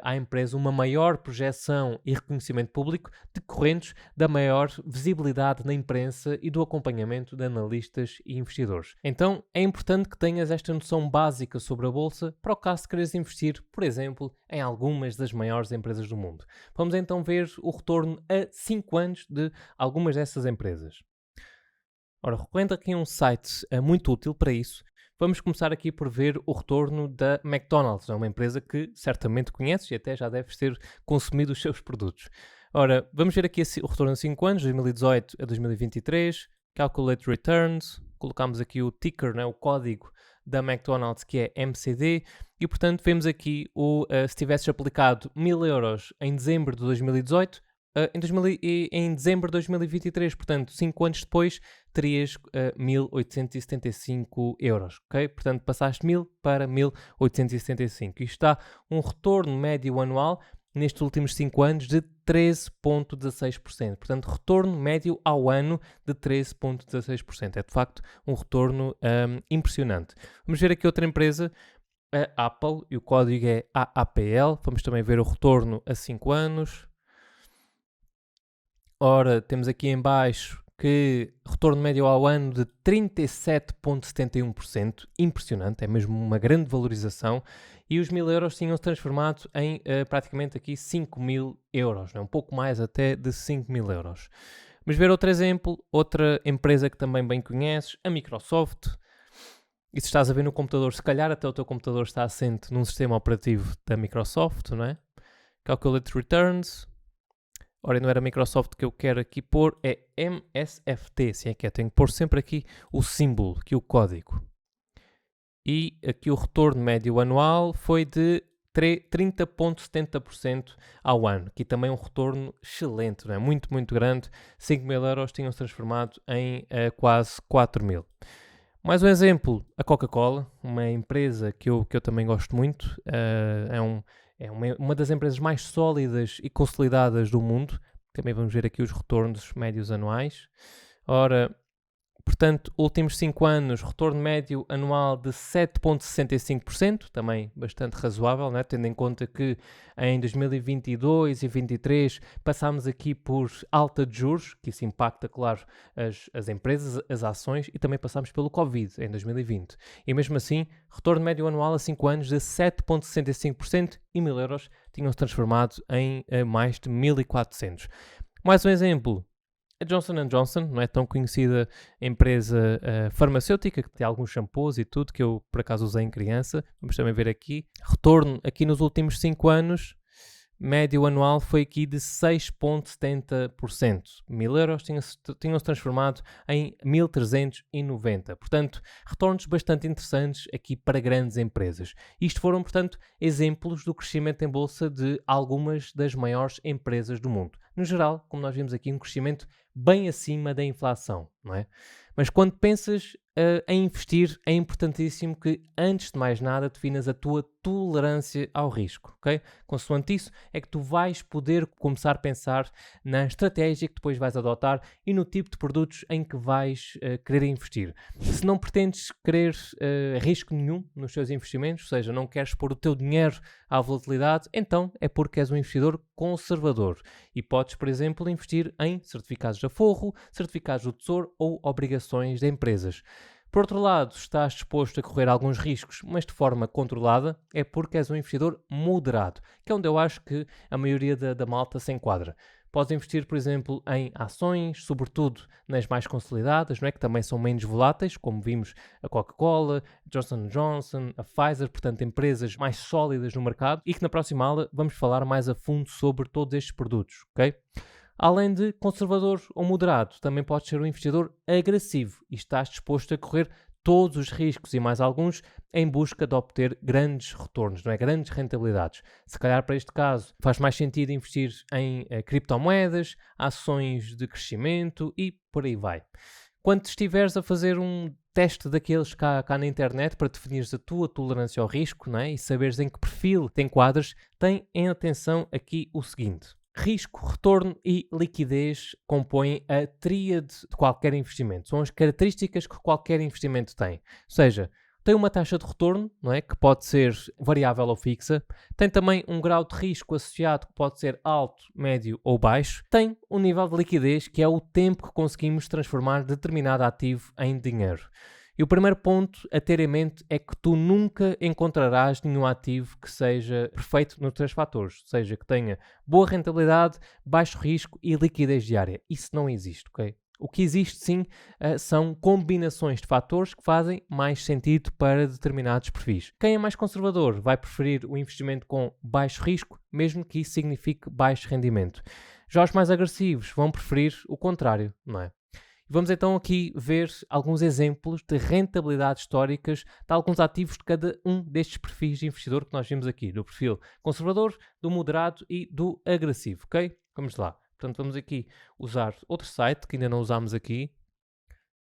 à empresa uma maior projeção e reconhecimento público decorrentes da maior visibilidade na imprensa e do acompanhamento de analistas e investidores. Então, é importante que tenhas esta noção básica sobre a bolsa para o caso de quereres investir, por exemplo, em algumas das maiores empresas do mundo. Vamos então ver o retorno a 5 anos de algumas dessas empresas. Ora, recorrendo aqui a um site muito útil para isso, vamos começar aqui por ver o retorno da McDonald's. É uma empresa que certamente conheces e até já deves ter consumido os seus produtos. Ora, vamos ver aqui o retorno a 5 anos, 2018 a 2023, Calculate Returns, colocamos aqui o ticker, né, o código da McDonald's, que é MCD, e portanto vemos aqui se tivesses aplicado 1.000 euros em dezembro de 2018, em dezembro de 2023, portanto 5 anos depois, terias 1.875 euros, ok? Portanto, passaste 1.000 para 1.875. Isto dá um retorno médio anual nestes últimos 5 anos de 13,16%. Portanto, retorno médio ao ano de 13,16%. É de facto um retorno impressionante. Vamos ver aqui outra empresa, a Apple, e o código é AAPL. Vamos também ver o retorno a 5 anos. Ora, temos aqui em baixo que retorno médio ao ano de 37,71%, impressionante, é mesmo uma grande valorização, e os 1.000 euros tinham-se transformado em praticamente aqui 5.000 euros, né? Um pouco mais até de 5.000 euros. Vamos ver outro exemplo, outra empresa que também bem conheces, a Microsoft. E se estás a ver no computador, se calhar até o teu computador está assente num sistema operativo da Microsoft, não é? Calculate Returns. Ora, não era a Microsoft que eu quero aqui pôr, é MSFT, se é que é. Tenho que pôr sempre aqui o símbolo, aqui o código. E aqui o retorno médio anual foi de 30,70% ao ano. Aqui também um retorno excelente, não é? Muito, muito grande. 5.000 euros tinham-se transformado em quase 4.000. Mais um exemplo, a Coca-Cola, uma empresa que eu também gosto muito. É uma das empresas mais sólidas e consolidadas do mundo. Também vamos ver aqui os retornos médios anuais. Ora, portanto, últimos 5 anos, retorno médio anual de 7,65%, também bastante razoável, né? Tendo em conta que em 2022 e 2023 passámos aqui por alta de juros, que isso impacta, claro, as empresas, as ações, e também passámos pelo Covid em 2020. E mesmo assim, retorno médio anual a 5 anos de 7,65% e 1.000 euros tinham-se transformado em mais de 1.400. Mais um exemplo. A Johnson & Johnson, não é tão conhecida empresa farmacêutica, que tem alguns shampoos e tudo, que eu por acaso usei em criança. Vamos também ver aqui. Retorno aqui nos últimos 5 anos, médio anual foi aqui de 6,70%. 1.000 euros tinham-se transformado em 1.390. Portanto, retornos bastante interessantes aqui para grandes empresas. Isto foram, portanto, exemplos do crescimento em bolsa de algumas das maiores empresas do mundo. No geral, como nós vimos aqui, um crescimento bem acima da inflação, não é? Mas quando pensas em investir, é importantíssimo que, antes de mais nada, definas a tua tolerância ao risco, ok? Consoante isso, é que tu vais poder começar a pensar na estratégia que depois vais adotar e no tipo de produtos em que vais querer investir. Se não pretendes querer risco nenhum nos teus investimentos, ou seja, não queres pôr o teu dinheiro à volatilidade, então é porque és um investidor conservador e podes, por exemplo, investir em certificados de aforro, certificados do Tesouro ou obrigações de empresas. Por outro lado, estás disposto a correr alguns riscos, mas de forma controlada, é porque és um investidor moderado, que é onde eu acho que a maioria da malta se enquadra. Podes investir, por exemplo, em ações, sobretudo nas mais consolidadas, não é? Que também são menos voláteis, como vimos a Coca-Cola, Johnson & Johnson, a Pfizer, portanto empresas mais sólidas no mercado, e que na próxima aula vamos falar mais a fundo sobre todos estes produtos, ok? Além de conservador ou moderado, também podes ser um investidor agressivo e estás disposto a correr todos os riscos e mais alguns em busca de obter grandes retornos, não é? Grandes rentabilidades. Se calhar para este caso faz mais sentido investir em criptomoedas, ações de crescimento e por aí vai. Quando estiveres a fazer um teste daqueles cá na internet para definires a tua tolerância ao risco, não é? E saberes em que perfil te enquadras, tem em atenção aqui o seguinte. Risco, retorno e liquidez compõem a tríade de qualquer investimento. São as características que qualquer investimento tem. Ou seja, tem uma taxa de retorno, não é? Que pode ser variável ou fixa, tem também um grau de risco associado que pode ser alto, médio ou baixo, tem um nível de liquidez que é o tempo que conseguimos transformar determinado ativo em dinheiro. E o primeiro ponto a ter em mente é que tu nunca encontrarás nenhum ativo que seja perfeito nos 3 fatores, seja que tenha boa rentabilidade, baixo risco e liquidez diária. Isso não existe, ok? O que existe sim são combinações de fatores que fazem mais sentido para determinados perfis. Quem é mais conservador vai preferir o investimento com baixo risco, mesmo que isso signifique baixo rendimento. Já os mais agressivos vão preferir o contrário, não é? Vamos então aqui ver alguns exemplos de rentabilidades históricas de alguns ativos de cada um destes perfis de investidor que nós vimos aqui, do perfil conservador, do moderado e do agressivo, ok? Vamos lá. Portanto, vamos aqui usar outro site que ainda não usámos aqui.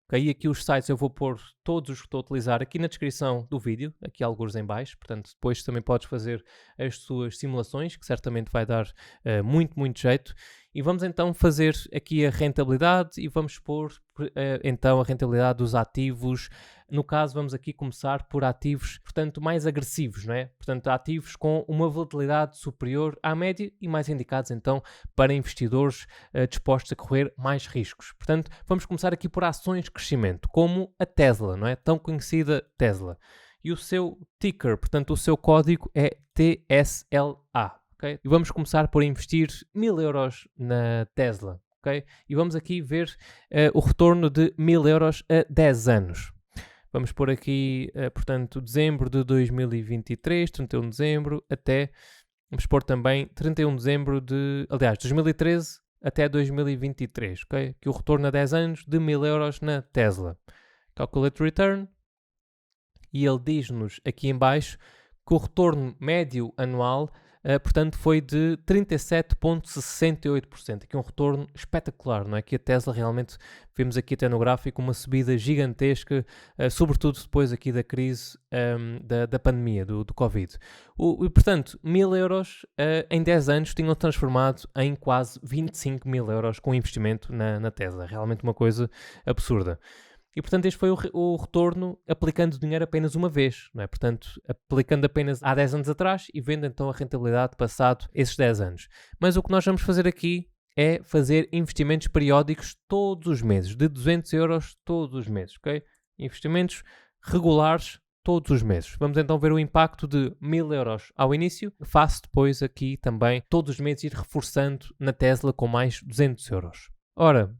Ok, aqui os sites eu vou pôr todos os que estou a utilizar aqui na descrição do vídeo, aqui alguns em baixo, portanto depois também podes fazer as suas simulações, que certamente vai dar muito jeito. E vamos então fazer aqui a rentabilidade e vamos pôr então a rentabilidade dos ativos. No caso, vamos aqui começar por ativos, portanto, mais agressivos, não é? Portanto, ativos com uma volatilidade superior à média e mais indicados então para investidores dispostos a correr mais riscos. Portanto, vamos começar aqui por ações de crescimento, como a Tesla, não é? Tão conhecida Tesla. E o seu ticker, portanto, o seu código é TSLA. Okay? E vamos começar por investir 1000 euros na Tesla. Okay? E vamos aqui ver o retorno de 1000 euros a 10 anos. Vamos pôr aqui, portanto, dezembro de 2023, 31 de dezembro, até, vamos pôr também 31 de dezembro de, aliás, 2013 até 2023. Okay? Que o retorno a 10 anos de 1000 euros na Tesla. Calculate return. E ele diz-nos aqui em baixo que o retorno médio anual portanto, foi de 37,68%. Aqui um retorno espetacular, não é? Que a Tesla realmente, vemos aqui até no gráfico, uma subida gigantesca, sobretudo depois aqui da crise da pandemia, do Covid. E, portanto, 1000 euros em 10 anos tinham transformado em quase 25 mil euros com investimento na Tesla. Realmente uma coisa absurda. E, portanto, este foi o retorno aplicando dinheiro apenas uma vez, não é? Portanto, aplicando apenas há 10 anos atrás e vendo então a rentabilidade passado esses 10 anos. Mas o que nós vamos fazer aqui é fazer investimentos periódicos todos os meses, de 200 euros todos os meses, ok? Investimentos regulares todos os meses. Vamos então ver o impacto de 1000 euros ao início, face depois aqui também todos os meses ir reforçando na Tesla com mais 200 euros. Ora,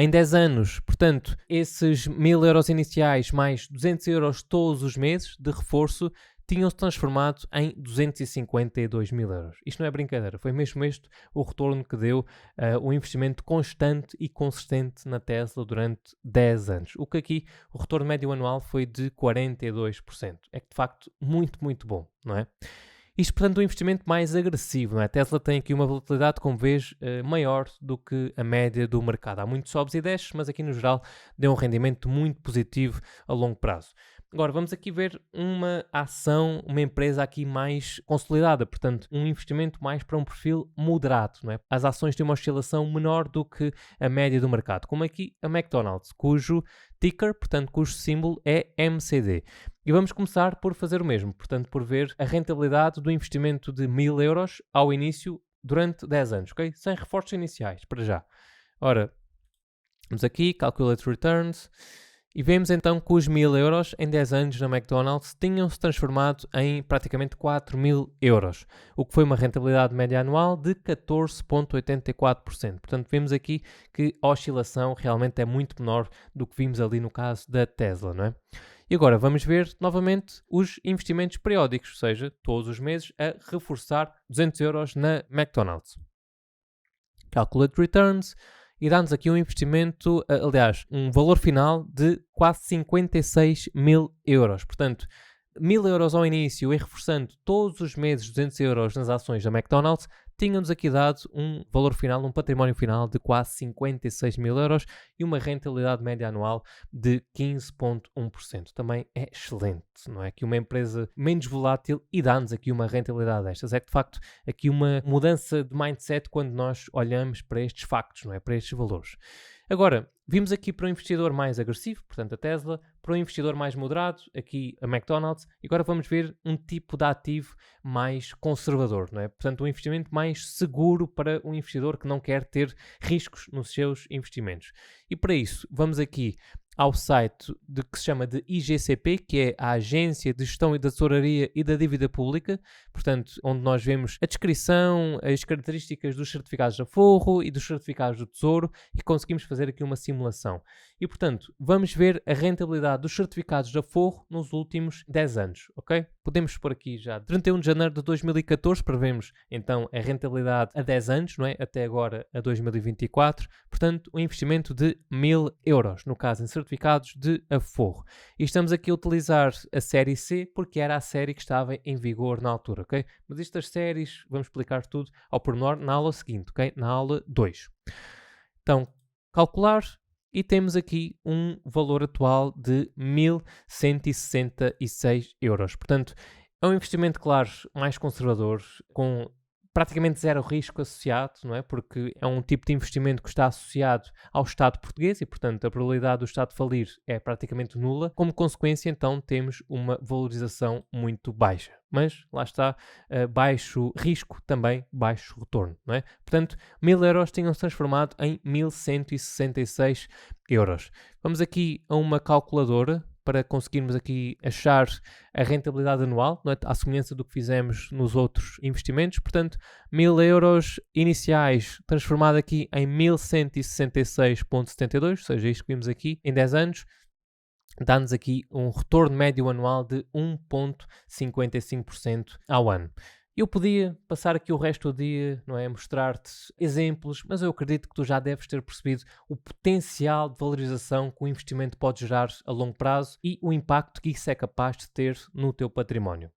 em 10 anos, portanto, esses 1000 euros iniciais mais 200 euros todos os meses de reforço tinham-se transformado em 252 mil euros. Isto não é brincadeira, foi mesmo este o retorno que deu o investimento constante e consistente na Tesla durante 10 anos. O que aqui, o retorno médio anual foi de 42%. É que de facto muito bom, não é? Isto, portanto, um investimento mais agressivo, não é? A Tesla tem aqui uma volatilidade, como vês, maior do que a média do mercado. Há muitos sobes e desces, mas aqui no geral deu um rendimento muito positivo a longo prazo. Agora, vamos aqui ver uma ação, uma empresa aqui mais consolidada, portanto, um investimento mais para um perfil moderado, não é? As ações têm uma oscilação menor do que a média do mercado, como aqui a McDonald's, cujo ticker, portanto, cujo símbolo é MCD. E vamos começar por fazer o mesmo, portanto, por ver a rentabilidade do investimento de 1000 euros ao início durante 10 anos, ok? Sem reforços iniciais, para já. Ora, vamos aqui, Calculate Returns, e vemos então que os 1000 euros em 10 anos na McDonald's tinham-se transformado em praticamente 4000 euros, o que foi uma rentabilidade média anual de 14,84%. Portanto, vemos aqui que a oscilação realmente é muito menor do que vimos ali no caso da Tesla, não é? E agora vamos ver novamente os investimentos periódicos, ou seja, todos os meses a reforçar 200 euros na McDonald's. Calculate Returns e dá-nos aqui um investimento, aliás, um valor final de quase 56 mil euros. Portanto, 1000 euros ao início e reforçando todos os meses 200 euros nas ações da McDonald's, tinham-nos aqui dado um valor final, um património final de quase 56 mil euros e uma rentabilidade média anual de 15,1%. Também é excelente, não é? Que uma empresa menos volátil e dá-nos aqui uma rentabilidade destas. É de facto aqui uma mudança de mindset quando nós olhamos para estes factos, não é? Para estes valores. Agora, Vimos aqui para um investidor mais agressivo, portanto a Tesla, para um investidor mais moderado, aqui a McDonald's, e agora vamos ver um tipo de ativo mais conservador, não é? Portanto, um investimento mais seguro para um investidor que não quer ter riscos nos seus investimentos. E para isso, vamos aqui ao site que se chama de IGCP, que é a Agência de Gestão e da Tesouraria e da Dívida Pública, portanto, onde nós vemos a descrição, as características dos certificados de aforro e dos certificados do Tesouro e conseguimos fazer aqui uma simulação. E, portanto, vamos ver a rentabilidade dos certificados de aforro nos últimos 10 anos, ok? Podemos pôr aqui já 31 de janeiro de 2014, prevemos então a rentabilidade a 10 anos, não é? Até agora a 2024, portanto, um investimento de 1.000 euros, no caso em certificados de aforro. E estamos aqui a utilizar a série C porque era a série que estava em vigor na altura, ok? Mas estas séries, vamos explicar tudo ao pormenor na aula seguinte, ok? Na aula 2. Então, calcular e temos aqui um valor atual de 1.166 euros. Portanto, é um investimento, claro, mais conservador, com praticamente zero risco associado, não é? Porque é um tipo de investimento que está associado ao Estado português e, portanto, a probabilidade do Estado falir é praticamente nula. Como consequência, então, temos uma valorização muito baixa. Mas, lá está, baixo risco, também baixo retorno, não é? Portanto, 1.000 euros tinham-se transformado em 1.166 euros. Vamos aqui a uma calculadora para conseguirmos aqui achar a rentabilidade anual, não é? À semelhança do que fizemos nos outros investimentos. Portanto, 1.000 euros iniciais transformado aqui em 1.166,72, ou seja, isto que vimos aqui em 10 anos, dá-nos aqui um retorno médio anual de 1,55% ao ano. Eu podia passar aqui o resto do dia, não é, a mostrar-te exemplos, mas eu acredito que tu já deves ter percebido o potencial de valorização que o investimento pode gerar a longo prazo e o impacto que isso é capaz de ter no teu património.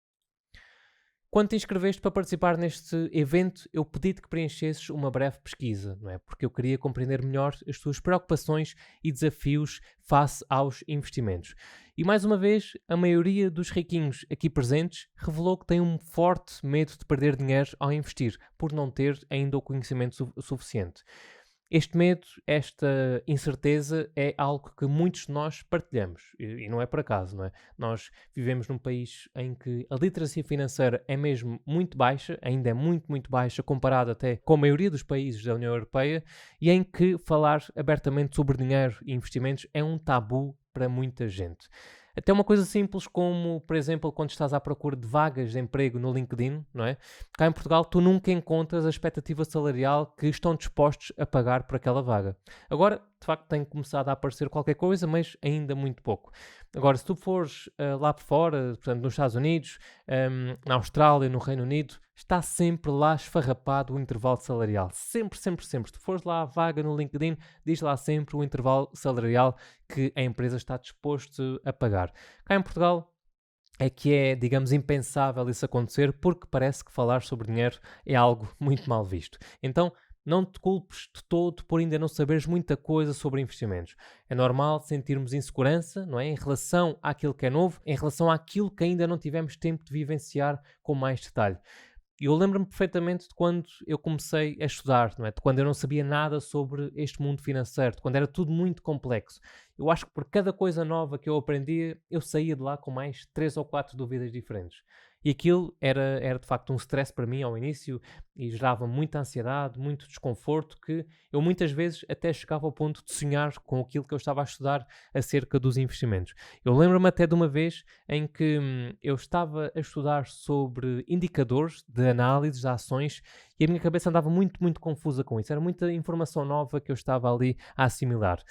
Quando te inscreveste para participar neste evento, eu pedi-te que preenchesses uma breve pesquisa, não é? Porque eu queria compreender melhor as tuas preocupações e desafios face aos investimentos. E mais uma vez, a maioria dos riquinhos aqui presentes revelou que tem um forte medo de perder dinheiro ao investir, por não ter ainda o conhecimento suficiente. Este medo, esta incerteza é algo que muitos de nós partilhamos e não é por acaso, não é? Nós vivemos num país em que a literacia financeira é mesmo muito baixa, ainda é muito, muito baixa comparada até com a maioria dos países da União Europeia e em que falar abertamente sobre dinheiro e investimentos é um tabu para muita gente. Até uma coisa simples como, por exemplo, quando estás à procura de vagas de emprego no LinkedIn, não é? Cá em Portugal tu nunca encontras a expectativa salarial que estão dispostos a pagar por aquela vaga. Agora, de facto, tem começado a aparecer qualquer coisa, mas ainda muito pouco. Agora, se tu fores lá por fora, portanto, nos Estados Unidos, na Austrália, no Reino Unido, está sempre lá esfarrapado o intervalo salarial. Sempre, sempre, sempre. Se tu fores lá à vaga no LinkedIn, diz lá sempre o intervalo salarial que a empresa está disposto a pagar. Cá em Portugal é que é, digamos, impensável isso acontecer porque parece que falar sobre dinheiro é algo muito mal visto. Então, não te culpes de todo por ainda não saberes muita coisa sobre investimentos. É normal sentirmos insegurança, não é? Em relação àquilo que é novo, em relação àquilo que ainda não tivemos tempo de vivenciar com mais detalhe. E eu lembro-me perfeitamente de quando eu comecei a estudar, não é? De quando eu não sabia nada sobre este mundo financeiro, de quando era tudo muito complexo. Eu acho que por cada coisa nova que eu aprendia, eu saía de lá com mais 3 ou 4 dúvidas diferentes. E aquilo era de facto um stress para mim ao início e gerava muita ansiedade, muito desconforto, que eu muitas vezes até chegava ao ponto de sonhar com aquilo que eu estava a estudar acerca dos investimentos. Eu lembro-me até de uma vez em que eu estava a estudar sobre indicadores de análise de ações e a minha cabeça andava muito, muito confusa com isso. Era muita informação nova que eu estava ali a assimilar.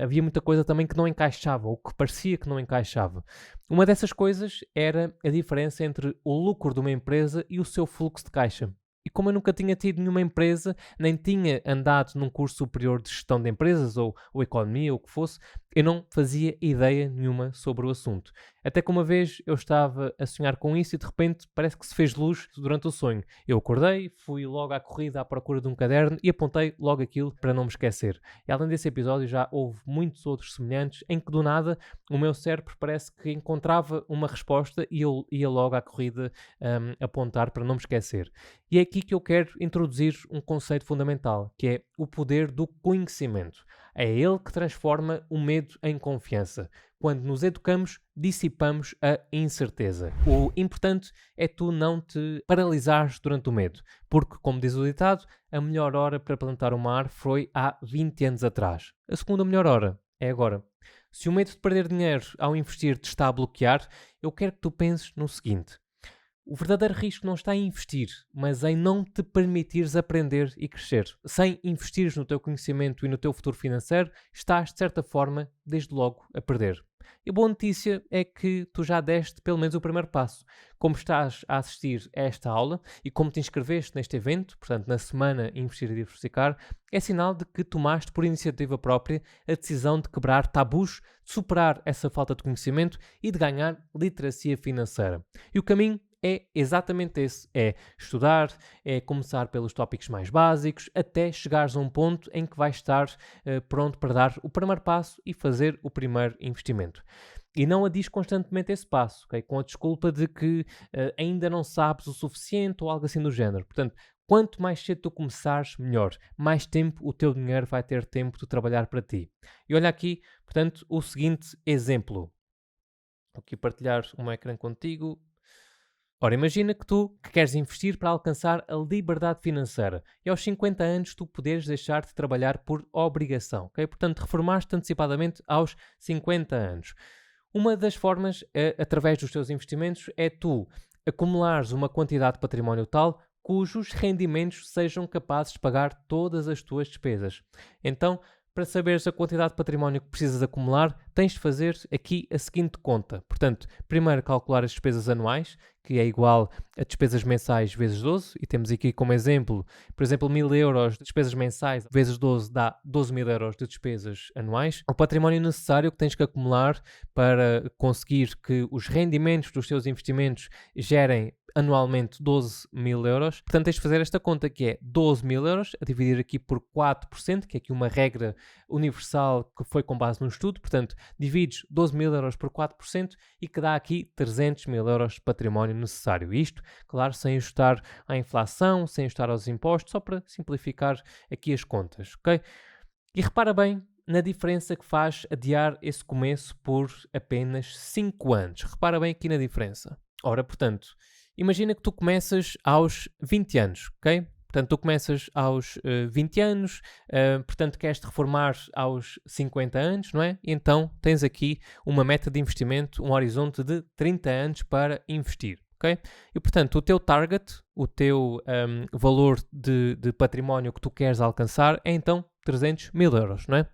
Havia muita coisa também que não encaixava, ou que parecia que não encaixava. Uma dessas coisas era a diferença entre o lucro de uma empresa e o seu fluxo de caixa. E como eu nunca tinha tido nenhuma empresa, nem tinha andado num curso superior de gestão de empresas ou economia, ou o que fosse, eu não fazia ideia nenhuma sobre o assunto. Até que uma vez eu estava a sonhar com isso e de repente parece que se fez luz durante o sonho. Eu acordei, fui logo à corrida à procura de um caderno e apontei logo aquilo para não me esquecer. E além desse episódio já houve muitos outros semelhantes em que do nada o meu cérebro parece que encontrava uma resposta e eu ia logo à corrida apontar para não me esquecer. E é aqui que eu quero introduzir um conceito fundamental, que é o poder do conhecimento. É ele que transforma o medo em confiança. Quando nos educamos, dissipamos a incerteza. O importante é tu não te paralisares durante o medo, porque, como diz o ditado, a melhor hora para plantar uma árvore foi há 20 anos atrás. A segunda melhor hora é agora. Se o medo de perder dinheiro ao investir te está a bloquear, eu quero que tu penses no seguinte. O verdadeiro risco não está em investir, mas em não te permitires aprender e crescer. Sem investires no teu conhecimento e no teu futuro financeiro, estás, de certa forma, desde logo a perder. E a boa notícia é que tu já deste pelo menos o primeiro passo. Como estás a assistir a esta aula e como te inscreveste neste evento, portanto na semana Investir e Diversificar, é sinal de que tomaste por iniciativa própria a decisão de quebrar tabus, de superar essa falta de conhecimento e de ganhar literacia financeira. E o caminho é exatamente esse, é estudar, é começar pelos tópicos mais básicos, até chegares a um ponto em que vais estar pronto para dar o primeiro passo e fazer o primeiro investimento. E não adies constantemente esse passo, okay? Com a desculpa de que ainda não sabes o suficiente ou algo assim do género. Portanto, quanto mais cedo tu começares, melhor. Mais tempo o teu dinheiro vai ter tempo de trabalhar para ti. E olha aqui, portanto, o seguinte exemplo. Vou aqui partilhar um ecrã contigo. Ora, imagina que tu queres investir para alcançar a liberdade financeira e aos 50 anos tu poderes deixar de trabalhar por obrigação, ok? Portanto, reformaste antecipadamente aos 50 anos. Uma das formas, através dos teus investimentos, é tu acumulares uma quantidade de património tal cujos rendimentos sejam capazes de pagar todas as tuas despesas. Então, para saberes a quantidade de património que precisas acumular, tens de fazer aqui a seguinte conta. Portanto, primeiro calcular as despesas anuais, que é igual a despesas mensais vezes 12, e temos aqui como exemplo, por exemplo, 1.000 euros de despesas mensais vezes 12 dá 12.000 euros de despesas anuais. O património necessário que tens que acumular para conseguir que os rendimentos dos teus investimentos gerem anualmente 12.000 euros. Portanto, tens de fazer esta conta que é 12.000 euros, a dividir aqui por 4%, que é aqui uma regra universal que foi com base num estudo. Portanto, divides 12.000 euros por 4% e que dá aqui 300.000 euros de património necessário. Isto, claro, sem ajustar à inflação, sem ajustar aos impostos, só para simplificar aqui as contas, ok? E repara bem na diferença que faz adiar esse começo por apenas 5 anos. Repara bem aqui na diferença. Ora, portanto, imagina que tu começas aos 20 anos, ok? Portanto, tu começas aos 20 anos, portanto, queres-te reformar aos 50 anos, não é? Então, tens aqui uma meta de investimento, um horizonte de 30 anos para investir, ok? E, portanto, o teu target, o teu valor de património que tu queres alcançar é, então, 300.000 euros, não é?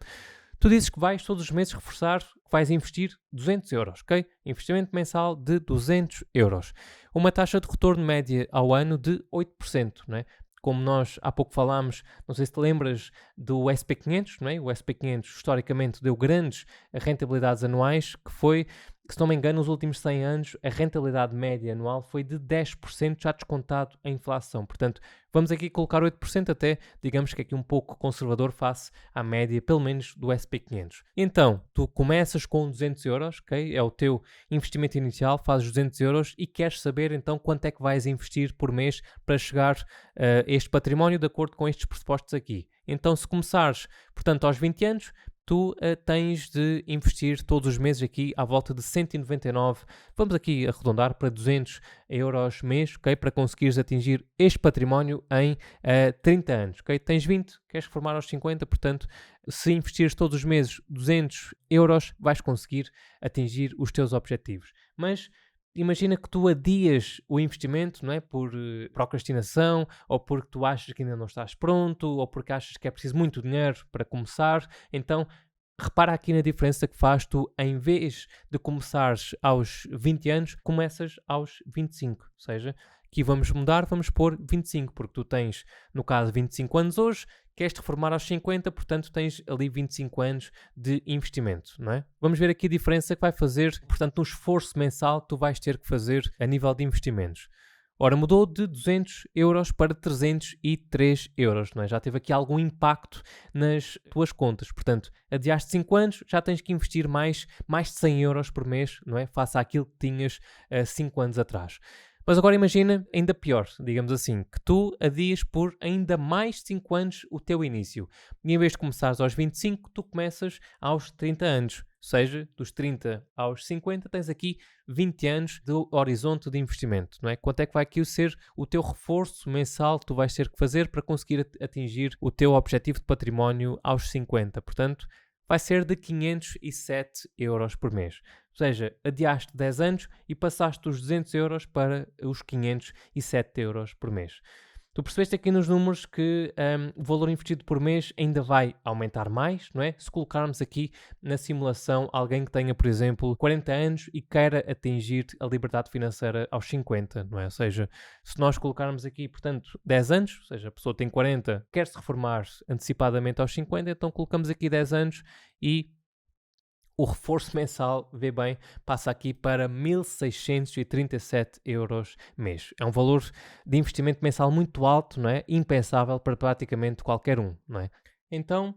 Tu dizes que vais todos os meses reforçar, que vais investir 200 euros, ok? Investimento mensal de 200 euros. Uma taxa de retorno média ao ano de 8%, não é? Como nós há pouco falámos, não sei se te lembras do SP500, não é? O SP500 historicamente deu grandes rentabilidades anuais, que foi, se não me engano, nos últimos 100 anos, a rentabilidade média anual foi de 10%, já descontado a inflação. Portanto, vamos aqui colocar 8% até, digamos que aqui um pouco conservador face à média, pelo menos, do SP500. Então, tu começas com 200 euros, ok? É o teu investimento inicial, fazes 200 euros e queres saber, então, quanto é que vais investir por mês para chegar a este património de acordo com estes pressupostos aqui. Então, se começares, portanto, aos 20 anos, tu tens de investir todos os meses aqui à volta de 199, vamos aqui arredondar para 200 euros mês, ok? Para conseguires atingir este património em 30 anos, ok? Tens 20, queres reformar aos 50, portanto, se investires todos os meses 200 euros, vais conseguir atingir os teus objetivos. Mas imagina que tu adias o investimento, não é? Por procrastinação, ou porque tu achas que ainda não estás pronto, ou porque achas que é preciso muito dinheiro para começar. Então, repara aqui na diferença que faz tu, em vez de começares aos 20 anos, começas aos 25. Ou seja, aqui vamos mudar, vamos pôr 25, porque tu tens, no caso, 25 anos hoje, queres-te reformar aos 50, portanto tens ali 25 anos de investimento, não é? Vamos ver aqui a diferença que vai fazer, portanto, no esforço mensal que tu vais ter que fazer a nível de investimentos. Ora, mudou de 200 euros para 303 euros, não é? Já teve aqui algum impacto nas tuas contas. Portanto, adiaste 5 anos, já tens que investir mais de 100 euros por mês, não é? Face àquilo que tinhas 5 anos atrás. Mas agora imagina ainda pior, digamos assim, que tu adias por ainda mais 5 anos o teu início. E em vez de começares aos 25, tu começas aos 30 anos. Ou seja, dos 30 aos 50 tens aqui 20 anos de horizonte de investimento, não é? Quanto é que vai aqui ser o teu reforço mensal que tu vais ter que fazer para conseguir atingir o teu objetivo de património aos 50? Portanto, vai ser de 507 euros por mês. Ou seja, adiaste 10 anos e passaste dos 200 euros para os 507 euros por mês. Tu percebeste aqui nos números que o valor investido por mês ainda vai aumentar mais, não é? Se colocarmos aqui na simulação alguém que tenha, por exemplo, 40 anos e queira atingir a liberdade financeira aos 50, não é? Ou seja, se nós colocarmos aqui, portanto, 10 anos, ou seja, a pessoa tem 40, quer se reformar antecipadamente aos 50, então colocamos aqui 10 anos e o reforço mensal, vê bem, passa aqui para 1.637 euros mês. É um valor de investimento mensal muito alto, não é? Impensável para praticamente qualquer um, não é? Então,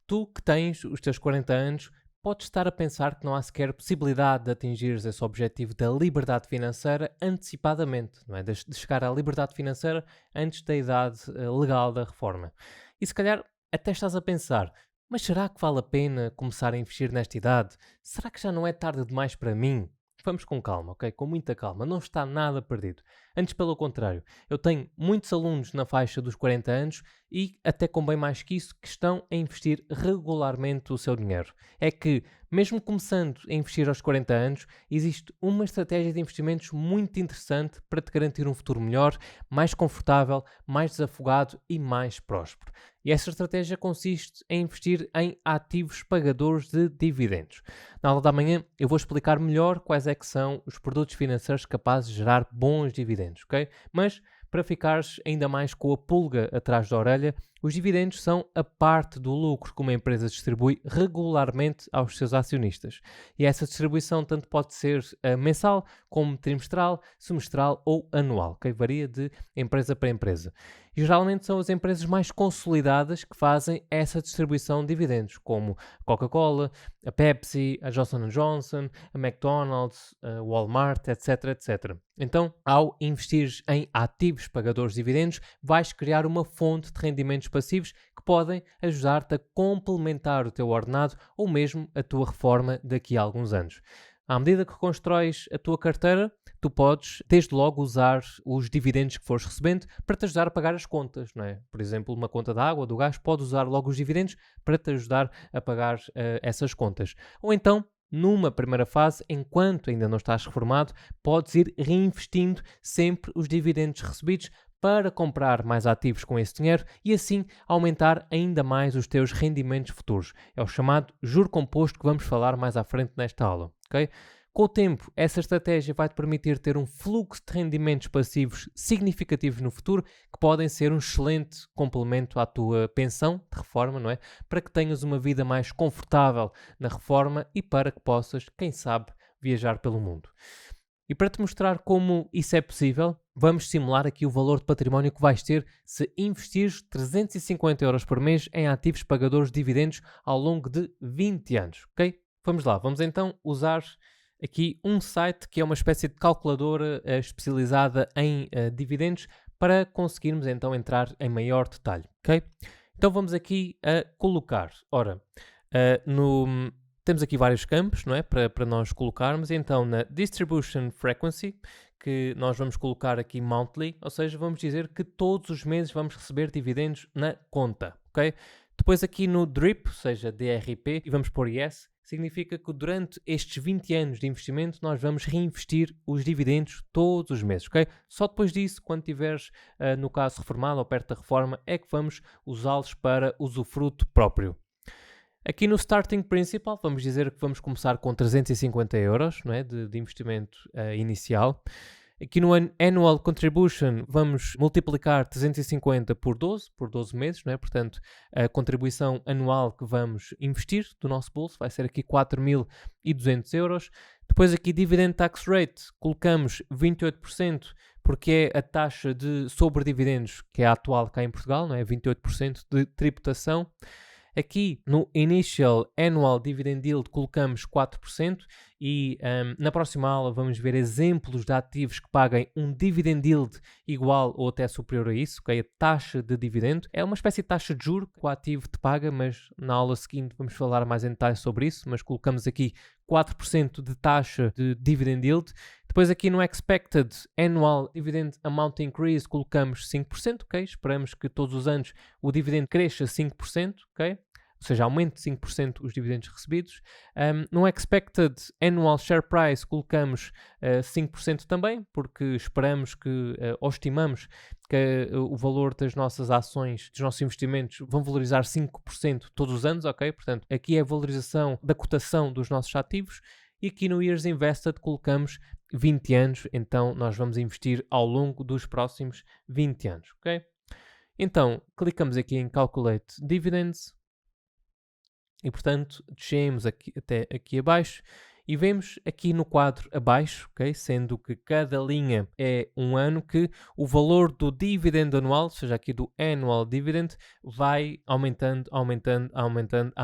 tu que tens os teus 40 anos, podes estar a pensar que não há sequer possibilidade de atingires esse objetivo da liberdade financeira antecipadamente, não é? De chegar à liberdade financeira antes da idade legal da reforma. E se calhar até estás a pensar, mas será que vale a pena começar a investir nesta idade? Será que já não é tarde demais para mim? Vamos com calma, ok? Com muita calma. Não está nada perdido. Antes, pelo contrário, eu tenho muitos alunos na faixa dos 40 anos e até com bem mais que isso, que estão a investir regularmente o seu dinheiro. É que, mesmo começando a investir aos 40 anos, existe uma estratégia de investimentos muito interessante para te garantir um futuro melhor, mais confortável, mais desafogado e mais próspero. E essa estratégia consiste em investir em ativos pagadores de dividendos. Na aula da manhã eu vou explicar melhor quais é que são os produtos financeiros capazes de gerar bons dividendos, ok? Mas para ficares ainda mais com a pulga atrás da orelha, os dividendos são a parte do lucro que uma empresa distribui regularmente aos seus acionistas. E essa distribuição tanto pode ser mensal, como trimestral, semestral ou anual, ok? Varia de empresa para empresa. E geralmente são as empresas mais consolidadas que fazem essa distribuição de dividendos, como a Coca-Cola, a Pepsi, a Johnson & Johnson, a McDonald's, a Walmart, etc, etc. Então, ao investir em ativos pagadores de dividendos, vais criar uma fonte de rendimentos passivos que podem ajudar-te a complementar o teu ordenado ou mesmo a tua reforma daqui a alguns anos. À medida que constróis a tua carteira, tu podes, desde logo, usar os dividendos que fores recebendo para te ajudar a pagar as contas, não é? Por exemplo, uma conta de água, do gás, podes usar logo os dividendos para te ajudar a pagar essas contas. Ou então, numa primeira fase, enquanto ainda não estás reformado, podes ir reinvestindo sempre os dividendos recebidos para comprar mais ativos com esse dinheiro e assim aumentar ainda mais os teus rendimentos futuros. É o chamado juro composto que vamos falar mais à frente nesta aula, ok? Com o tempo, essa estratégia vai-te permitir ter um fluxo de rendimentos passivos significativos no futuro que podem ser um excelente complemento à tua pensão de reforma, não é? Para que tenhas uma vida mais confortável na reforma e para que possas, quem sabe, viajar pelo mundo. E para te mostrar como isso é possível, vamos simular aqui o valor de património que vais ter se investires 350 euros por mês em ativos pagadores de dividendos ao longo de 20 anos, ok? Vamos lá, vamos então usar aqui um site que é uma espécie de calculadora especializada em dividendos para conseguirmos então entrar em maior detalhe, ok? Então vamos aqui a colocar, ora, temos aqui vários campos, não é? Para nós colocarmos. Então, na Distribution Frequency, que nós vamos colocar aqui Monthly, ou seja, vamos dizer que todos os meses vamos receber dividendos na conta, ok? Depois aqui no DRIP, ou seja, DRP, e vamos pôr Yes, significa que durante estes 20 anos de investimento nós vamos reinvestir os dividendos todos os meses, ok? Só depois disso, quando estiveres, no caso, reformado ou perto da reforma, é que vamos usá-los para usufruto próprio. Aqui no Starting Principal, vamos dizer que vamos começar com 350 euros, não é? de investimento inicial. Aqui no Annual Contribution, vamos multiplicar 350 por 12 meses, não é? Portanto, a contribuição anual que vamos investir do nosso bolso vai ser aqui 4.200 euros. Depois aqui Dividend Tax Rate, colocamos 28%, porque é a taxa de sobre dividendos que é a atual cá em Portugal, não é? 28% de tributação. Aqui no Initial Annual Dividend Yield colocamos 4% e na próxima aula vamos ver exemplos de ativos que paguem um Dividend Yield igual ou até superior a isso, ok? A taxa de dividendo é uma espécie de taxa de juro que o ativo te paga, mas na aula seguinte vamos falar mais em detalhe sobre isso, mas colocamos aqui 4% de taxa de Dividend Yield. Depois aqui no Expected Annual Dividend Amount Increase colocamos 5%, ok? Esperamos que todos os anos o dividendo cresça 5%, ok? Ou seja, aumente 5% os dividendos recebidos. No Expected Annual Share Price colocamos 5% também, porque esperamos que, ou estimamos que o valor das nossas ações, dos nossos investimentos, vão valorizar 5% todos os anos, ok? Portanto, aqui é a valorização da cotação dos nossos ativos. E aqui no Years Invested colocamos 20 anos, então nós vamos investir ao longo dos próximos 20 anos, ok? Então, clicamos aqui em Calculate Dividends e, portanto, descemos aqui, até aqui abaixo e vemos aqui no quadro abaixo, ok? Sendo que cada linha é um ano, que o valor do dividend anual, ou seja, aqui do annual dividend, vai aumentando à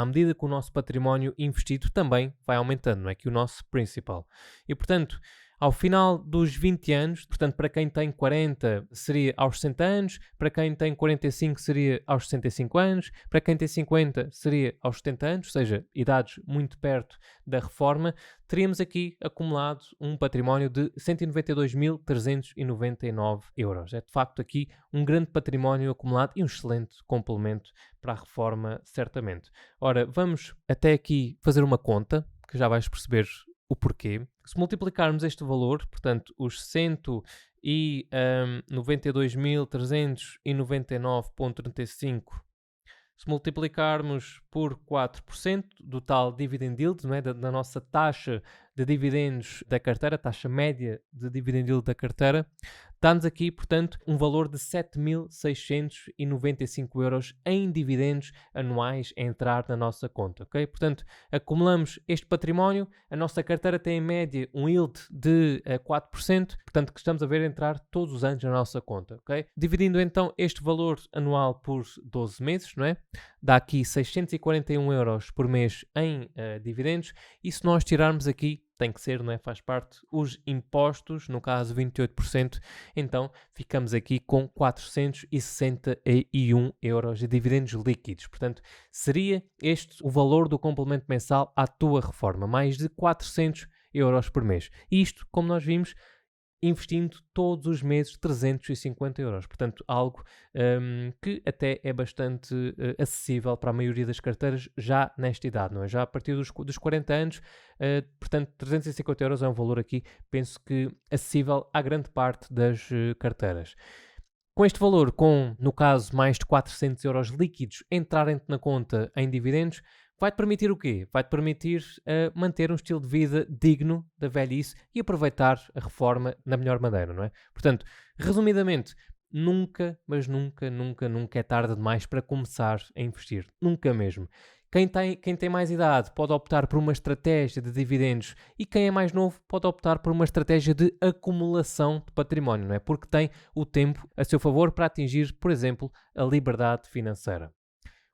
medida que o nosso património investido também vai aumentando, não é? Que o nosso principal. E, portanto, ao final dos 20 anos, portanto, para quem tem 40 seria aos 60 anos, para quem tem 45 seria aos 65 anos, para quem tem 50 seria aos 70 anos, ou seja, idades muito perto da reforma, teríamos aqui acumulado um património de 192.399 euros. É de facto aqui um grande património acumulado e um excelente complemento para a reforma, certamente. Ora, vamos até aqui fazer uma conta, que já vais perceber o porquê. Se multiplicarmos este valor, portanto, os 192.399,35, se multiplicarmos por 4% do tal dividend yield, não é? da nossa taxa de dividendos da carteira, taxa média de dividend yield da carteira, dá-nos aqui, portanto, um valor de 7.695 euros em dividendos anuais a entrar na nossa conta, ok? Portanto, acumulamos este património, a nossa carteira tem em média um yield de 4%, portanto, que estamos a ver entrar todos os anos na nossa conta, ok? Dividindo então este valor anual por 12 meses, não é? Dá aqui 641 euros por mês em dividendos, e se nós tirarmos aqui, tem que ser, não é? Faz parte, os impostos, no caso 28%, então ficamos aqui com 461 euros de dividendos líquidos. Portanto, seria este o valor do complemento mensal à tua reforma, mais de 400 euros por mês. Isto, como nós vimos, investindo todos os meses 350 euros. Portanto, algo que até é bastante acessível para a maioria das carteiras já nesta idade, não é? Já a partir dos 40 anos, portanto, 350 euros é um valor aqui, penso que acessível à grande parte das carteiras. Com este valor, no caso, mais de 400 euros líquidos entrarem-te na conta em dividendos, vai-te permitir o quê? Vai-te permitir manter um estilo de vida digno da velhice e aproveitar a reforma da melhor maneira, não é? Portanto, resumidamente, nunca, mas nunca é tarde demais para começar a investir. Nunca mesmo. Quem tem mais idade pode optar por uma estratégia de dividendos e quem é mais novo pode optar por uma estratégia de acumulação de património, não é? Porque tem o tempo a seu favor para atingir, por exemplo, a liberdade financeira.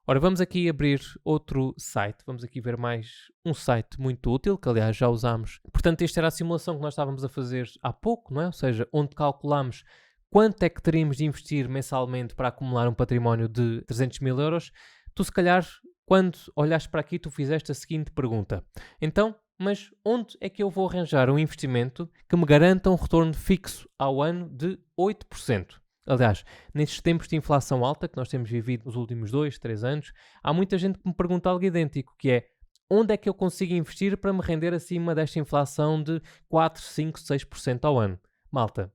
Ora, vamos aqui abrir outro site, vamos aqui ver mais um site muito útil, que aliás já usámos. Portanto, esta era a simulação que nós estávamos a fazer há pouco, não é? Ou seja, onde calculámos quanto é que teríamos de investir mensalmente para acumular um património de 300 mil euros. Tu, se calhar, quando olhaste para aqui, tu fizeste a seguinte pergunta. Então, mas onde é que eu vou arranjar um investimento que me garanta um retorno fixo ao ano de 8%? Aliás, nestes tempos de inflação alta que nós temos vivido nos últimos 2, 3 anos, há muita gente que me pergunta algo idêntico, que é: onde é que eu consigo investir para me render acima desta inflação de 4, 5, 6% ao ano? Malta,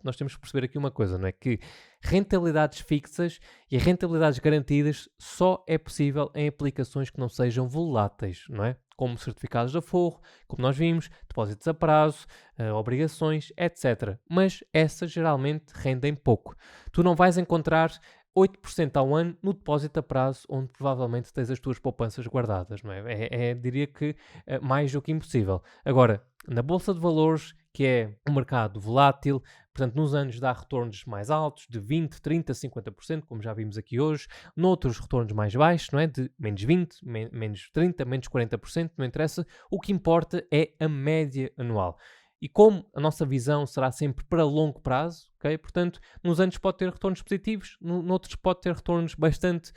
nós temos que perceber aqui uma coisa, não é? Que rentabilidades fixas e rentabilidades garantidas só é possível em aplicações que não sejam voláteis, não é? Como certificados de aforro, como nós vimos, depósitos a prazo, obrigações, etc. Mas essas geralmente rendem pouco. Tu não vais encontrar 8% ao ano no depósito a prazo, onde provavelmente tens as tuas poupanças guardadas, não é? Diria que mais do que impossível. Agora, na Bolsa de Valores, que é um mercado volátil, portanto, nos anos dá retornos mais altos, de 20%, 30%, 50%, como já vimos aqui hoje. Noutros, retornos mais baixos, não é? De menos 20%, menos 30%, menos 40%, não interessa. O que importa é a média anual. E como a nossa visão será sempre para longo prazo, ok? Portanto, nos anos pode ter retornos positivos, noutros pode ter retornos bastante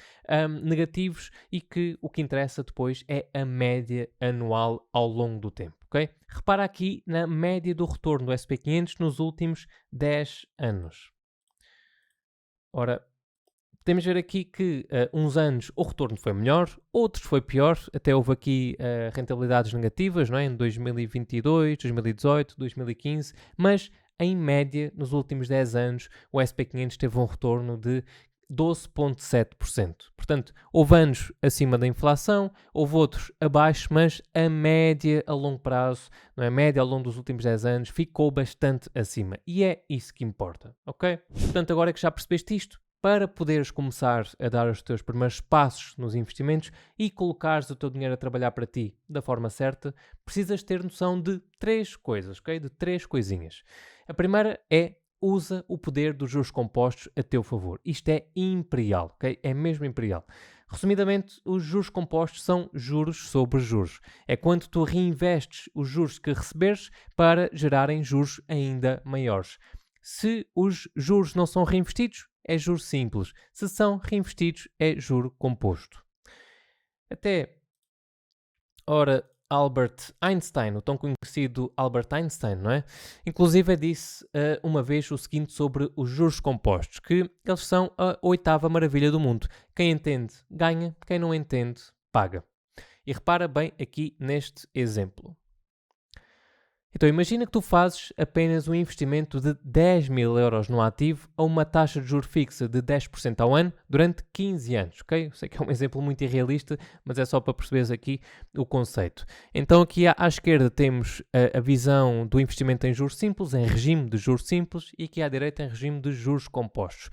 negativos, e que o que interessa depois é a média anual ao longo do tempo, ok? Repara aqui na média do retorno do SP500 nos últimos 10 anos. Ora, podemos ver aqui que uns anos o retorno foi melhor, outros foi pior, até houve aqui rentabilidades negativas, não é? Em 2022, 2018, 2015, mas em média, nos últimos 10 anos, o SP500 teve um retorno de 12,7%. Portanto, houve anos acima da inflação, houve outros abaixo, mas a média a longo prazo, não é? A média ao longo dos últimos 10 anos ficou bastante acima. E é isso que importa, ok? Portanto, agora que já percebeste isto, para poderes começar a dar os teus primeiros passos nos investimentos e colocares o teu dinheiro a trabalhar para ti da forma certa, precisas ter noção de 3 coisas, ok? De 3 coisinhas. A primeira é: usa o poder dos juros compostos a teu favor. Isto é imperial, ok? É mesmo imperial. Resumidamente, os juros compostos são juros sobre juros. É quando tu reinvestes os juros que receberes para gerarem juros ainda maiores. Se os juros não são reinvestidos, é juro simples. Se são reinvestidos, é juro composto. Albert Einstein, o tão conhecido Albert Einstein, não é? Inclusive disse uma vez o seguinte sobre os juros compostos, que eles são a 8ª maravilha do mundo. Quem entende, ganha. Quem não entende, paga. E repara bem aqui neste exemplo. Então imagina que tu fazes apenas um investimento de 10.000 euros no ativo a uma taxa de juros fixa de 10% ao ano durante 15 anos, ok? Eu sei que é um exemplo muito irrealista, mas é só para perceberes aqui o conceito. Então aqui à esquerda temos a visão do investimento em juros simples, em regime de juros simples, e aqui à direita em regime de juros compostos.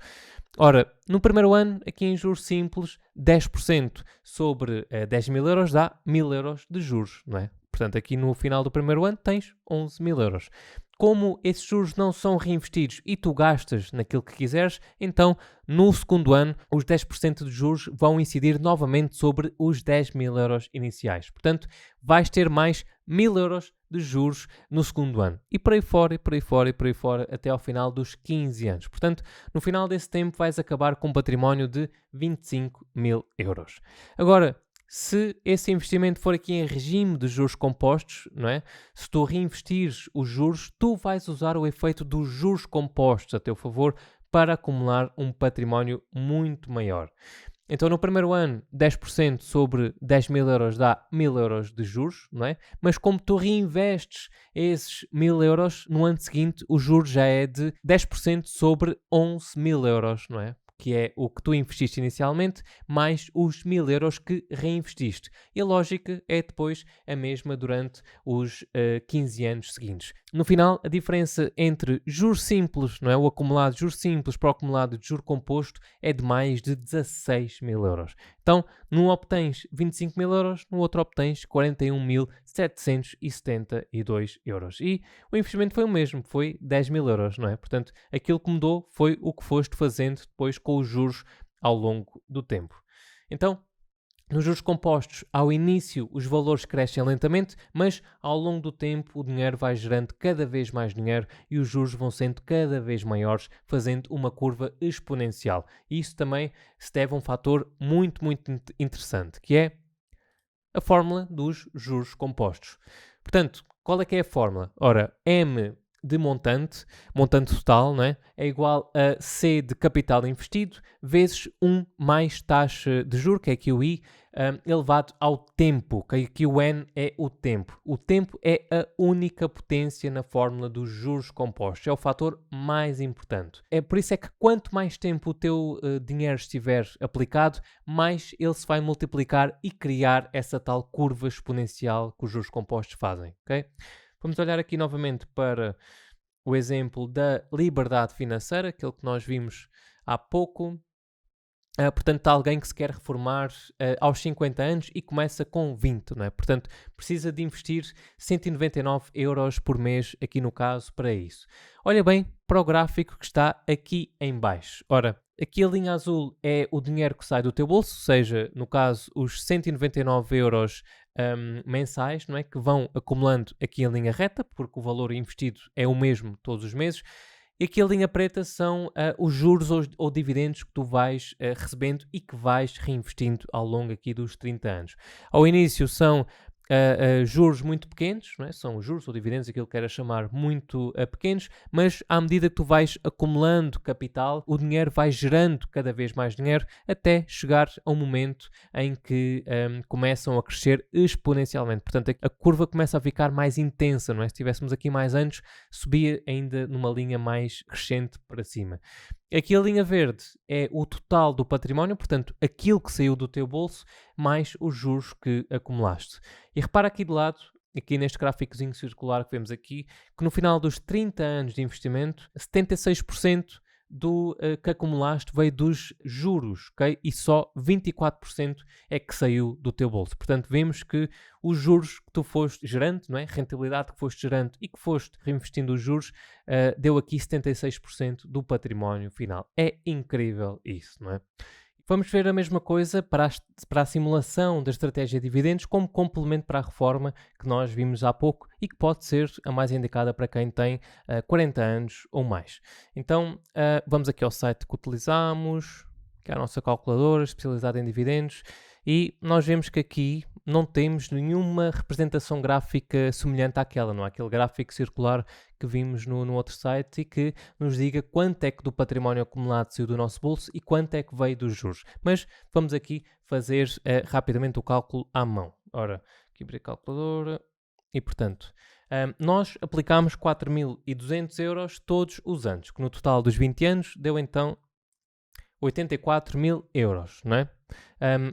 Ora, no primeiro ano, aqui em juros simples, 10% sobre 10.000 euros dá 1.000 euros de juros, não é? Portanto, aqui no final do primeiro ano tens 11.000 euros. Como esses juros não são reinvestidos e tu gastas naquilo que quiseres, então no segundo ano os 10% de juros vão incidir novamente sobre os 10.000 euros iniciais. Portanto, vais ter mais 1.000 euros de juros no segundo ano. E por aí fora, e por aí fora, e por aí fora, até ao final dos 15 anos. Portanto, no final desse tempo vais acabar com um património de 25.000 euros. Agora, se esse investimento for aqui em regime de juros compostos, não é? Se tu reinvestires os juros, tu vais usar o efeito dos juros compostos a teu favor para acumular um património muito maior. Então, no primeiro ano, 10% sobre 10.000 euros dá 1.000 euros de juros, não é? Mas como tu reinvestes esses 1.000 euros, no ano seguinte o juros já é de 10% sobre 11.000 euros, não é? Que é o que tu investiste inicialmente, mais os 1.000 euros que reinvestiste. E a lógica é depois a mesma durante os 15 anos seguintes. No final, a diferença entre juros simples, não é? O acumulado de juros simples para o acumulado de juro composto é de mais de 16.000 euros. Então, num obtens 25.000 euros, no outro obtens 41.772 euros. E o investimento foi o mesmo, foi 10.000 euros, não é? Portanto, aquilo que mudou foi o que foste fazendo depois com os juros ao longo do tempo. Então, nos juros compostos, ao início os valores crescem lentamente, mas ao longo do tempo o dinheiro vai gerando cada vez mais dinheiro e os juros vão sendo cada vez maiores, fazendo uma curva exponencial. E isso também se deve a um fator muito, muito interessante, que é a fórmula dos juros compostos. Portanto, qual é que é a fórmula? Ora, M de montante total, não é? É igual a C de capital investido, vezes 1 mais taxa de juros, que é aqui o I, elevado ao tempo, que aqui o N é o tempo. O tempo é a única potência na fórmula dos juros compostos, é o fator mais importante. É por isso é que quanto mais tempo o teu dinheiro estiver aplicado, mais ele se vai multiplicar e criar essa tal curva exponencial que os juros compostos fazem, ok? Vamos olhar aqui novamente para o exemplo da liberdade financeira, aquele que nós vimos há pouco. Portanto, está alguém que se quer reformar aos 50 anos e começa com 20, não é? Portanto, precisa de investir 199 euros por mês, aqui no caso, para isso. Olha bem para o gráfico que está aqui em baixo. Ora, aqui a linha azul é o dinheiro que sai do teu bolso, ou seja, no caso, os 199 euros mensais, não é? Que vão acumulando aqui em linha reta, porque o valor investido é o mesmo todos os meses. E aqui a linha preta são os juros ou dividendos que tu vais recebendo e que vais reinvestindo ao longo aqui dos 30 anos. Ao início são juros muito pequenos, não é? São os juros ou dividendos, aquilo que queiras chamar, muito pequenos, mas à medida que tu vais acumulando capital, o dinheiro vai gerando cada vez mais dinheiro até chegar a um momento em que começam a crescer exponencialmente. Portanto, a curva começa a ficar mais intensa, não é? Se tivéssemos aqui mais anos, subia ainda numa linha mais crescente para cima. Aqui a linha verde é o total do património, portanto, aquilo que saiu do teu bolso, mais os juros que acumulaste. E repara aqui de lado, aqui neste gráficozinho circular que vemos aqui, que no final dos 30 anos de investimento, 76% do que acumulaste veio dos juros, ok? E só 24% é que saiu do teu bolso. Portanto, vemos que os juros que tu foste gerando, não é? A rentabilidade que foste gerando e que foste reinvestindo os juros, deu aqui 76% do património final. É incrível isso, não é? Vamos ver a mesma coisa para a simulação da estratégia de dividendos como complemento para a reforma que nós vimos há pouco e que pode ser a mais indicada para quem tem 40 anos ou mais. Então, vamos aqui ao site que utilizamos, que é a nossa calculadora especializada em dividendos, e nós vemos que aqui não temos nenhuma representação gráfica semelhante àquela, não é? Aquele gráfico circular que vimos no outro site e que nos diga quanto é que do património acumulado saiu do nosso bolso e quanto é que veio dos juros. Mas vamos aqui fazer rapidamente o cálculo à mão. Ora, aqui abrir a calculadora e, portanto, nós aplicámos 4.200 euros todos os anos, que no total dos 20 anos deu então 84.000 euros, não é?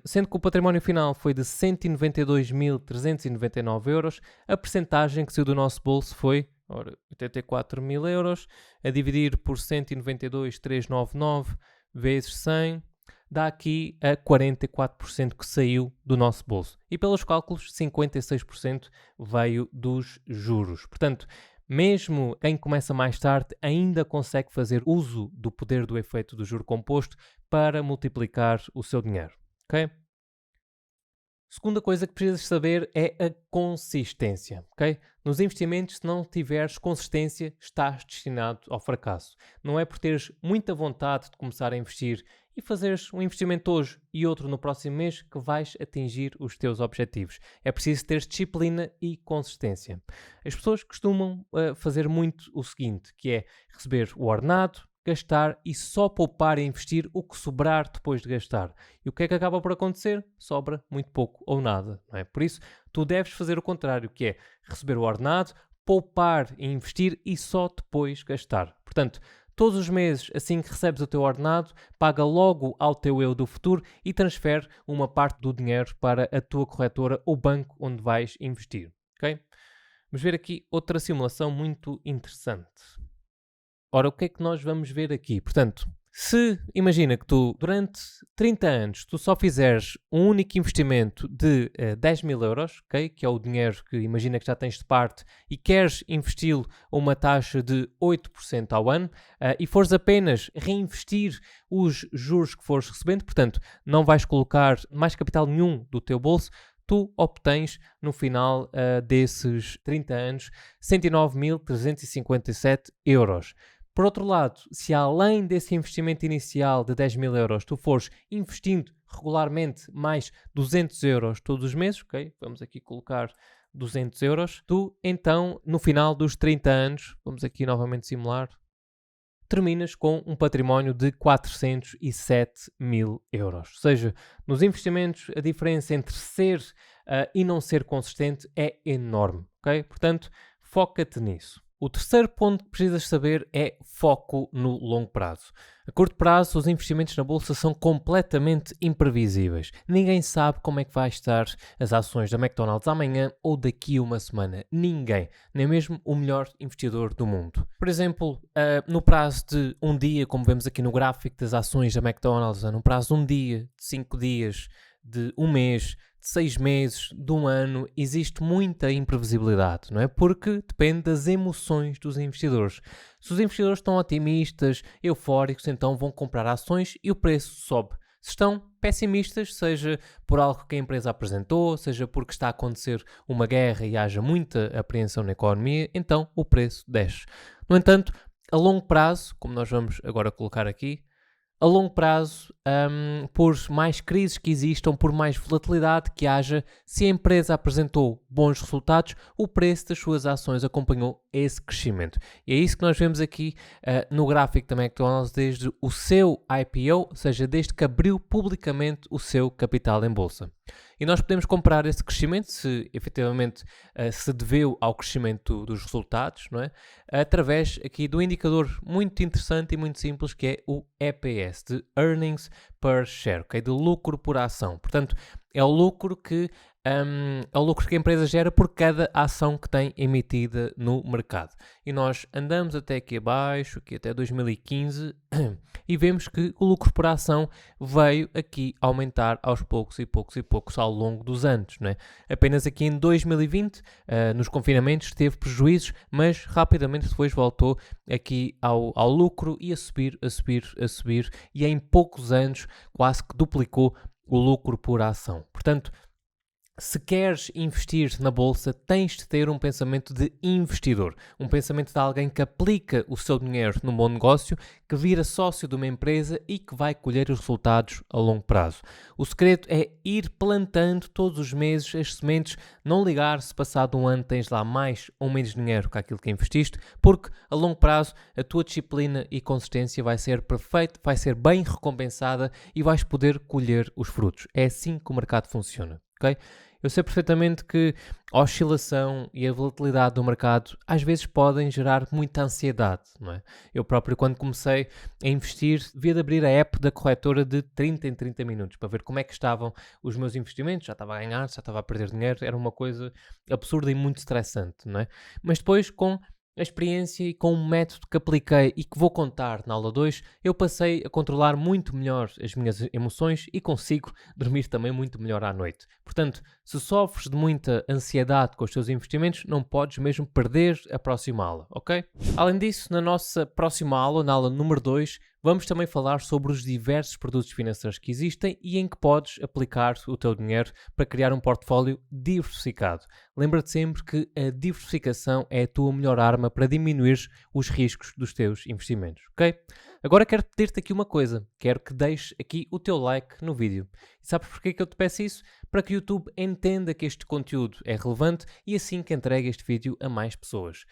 Sendo que o património final foi de 192.399 euros, a percentagem que saiu do nosso bolso foi 84.000 euros, a dividir por 192.399 vezes 100, dá aqui a 44% que saiu do nosso bolso. E pelos cálculos, 56% veio dos juros. Portanto, mesmo quem começa mais tarde ainda consegue fazer uso do poder do efeito do juro composto para multiplicar o seu dinheiro, ok? Segunda coisa que precisas saber é a consistência, ok? Nos investimentos, se não tiveres consistência, estás destinado ao fracasso. Não é por teres muita vontade de começar a investir e fazeres um investimento hoje e outro no próximo mês que vais atingir os teus objetivos. É preciso ter disciplina e consistência. As pessoas costumam fazer muito o seguinte, que é receber o ordenado, gastar e só poupar e investir o que sobrar depois de gastar. E o que é que acaba por acontecer? Sobra muito pouco ou nada, não é? Por isso, tu deves fazer o contrário, que é receber o ordenado, poupar e investir e só depois gastar. Portanto, todos os meses, assim que recebes o teu ordenado, paga logo ao teu eu do futuro e transfere uma parte do dinheiro para a tua corretora ou banco onde vais investir, ok? Vamos ver aqui outra simulação muito interessante. Ora, o que é que nós vamos ver aqui? Portanto, se imagina que tu, durante 30 anos, tu só fizeres um único investimento de 10.000 euros, okay? Que é o dinheiro que imagina que já tens de parte e queres investi-lo a uma taxa de 8% ao ano e fores apenas reinvestir os juros que fores recebendo, portanto, não vais colocar mais capital nenhum do teu bolso, tu obtens, no final desses 30 anos, 109.357 euros. Por outro lado, se além desse investimento inicial de 10.000 euros tu fores investindo regularmente mais 200 euros todos os meses, ok? Vamos aqui colocar 200 euros, tu então, no final dos 30 anos, vamos aqui novamente simular, terminas com um património de 407.000 euros. Ou seja, nos investimentos a diferença entre ser e não ser consistente é enorme, ok? Portanto, foca-te nisso. O terceiro ponto que precisas saber é foco no longo prazo. A curto prazo, os investimentos na bolsa são completamente imprevisíveis. Ninguém sabe como é que vai estar as ações da McDonald's amanhã ou daqui a uma semana. Ninguém, nem mesmo o melhor investidor do mundo. Por exemplo, no prazo de um dia, como vemos aqui no gráfico das ações da McDonald's, no prazo de um dia, de 5 dias, de um mês, de 6 meses, de um ano, existe muita imprevisibilidade, não é? Porque depende das emoções dos investidores. Se os investidores estão otimistas, eufóricos, então vão comprar ações e o preço sobe. Se estão pessimistas, seja por algo que a empresa apresentou, seja porque está a acontecer uma guerra e haja muita apreensão na economia, então o preço desce. No entanto, a longo prazo, como nós vamos agora colocar aqui, a longo prazo, por mais crises que existam, por mais volatilidade que haja, se a empresa apresentou bons resultados, o preço das suas ações acompanhou esse crescimento. E é isso que nós vemos aqui no gráfico da McDonald's desde o seu IPO, ou seja, desde que abriu publicamente o seu capital em bolsa. E nós podemos comparar esse crescimento, se efetivamente se deveu ao crescimento dos resultados, não é? Através aqui do indicador muito interessante e muito simples que é o EPS, de Earnings Per Share, okay? De lucro por ação. Portanto, é o lucro que a empresa gera por cada ação que tem emitida no mercado. E nós andamos até aqui abaixo, aqui até 2015, e vemos que o lucro por ação veio aqui aumentar aos poucos ao longo dos anos, não é? Apenas aqui em 2020, nos confinamentos, teve prejuízos, mas rapidamente depois voltou aqui ao lucro e a subir, e em poucos anos quase que duplicou o lucro por ação. Portanto, se queres investir na bolsa, tens de ter um pensamento de investidor, um pensamento de alguém que aplica o seu dinheiro num bom negócio, que vira sócio de uma empresa e que vai colher os resultados a longo prazo. O segredo é ir plantando todos os meses as sementes, não ligar se passado um ano tens lá mais ou menos dinheiro que aquilo que investiste, porque a longo prazo a tua disciplina e consistência vai ser perfeita, vai ser bem recompensada e vais poder colher os frutos. É assim que o mercado funciona. Okay? Eu sei perfeitamente que a oscilação e a volatilidade do mercado às vezes podem gerar muita ansiedade, não é? Eu próprio, quando comecei a investir, devia de abrir a app da corretora de 30 em 30 minutos para ver como é que estavam os meus investimentos, já estava a ganhar, já estava a perder dinheiro, era uma coisa absurda e muito estressante, não é? Mas depois, com a experiência e com o método que apliquei e que vou contar na aula 2, eu passei a controlar muito melhor as minhas emoções e consigo dormir também muito melhor à noite. Portanto, se sofres de muita ansiedade com os teus investimentos, não podes mesmo perder a próxima aula, ok? Além disso, na nossa próxima aula, na aula número 2, vamos também falar sobre os diversos produtos financeiros que existem e em que podes aplicar o teu dinheiro para criar um portfólio diversificado. Lembra-te sempre que a diversificação é a tua melhor arma para diminuir os riscos dos teus investimentos, ok? Agora quero pedir-te aqui uma coisa. Quero que deixes aqui o teu like no vídeo. E sabes porquê que eu te peço isso? Para que o YouTube entenda que este conteúdo é relevante e assim que entregue este vídeo a mais pessoas.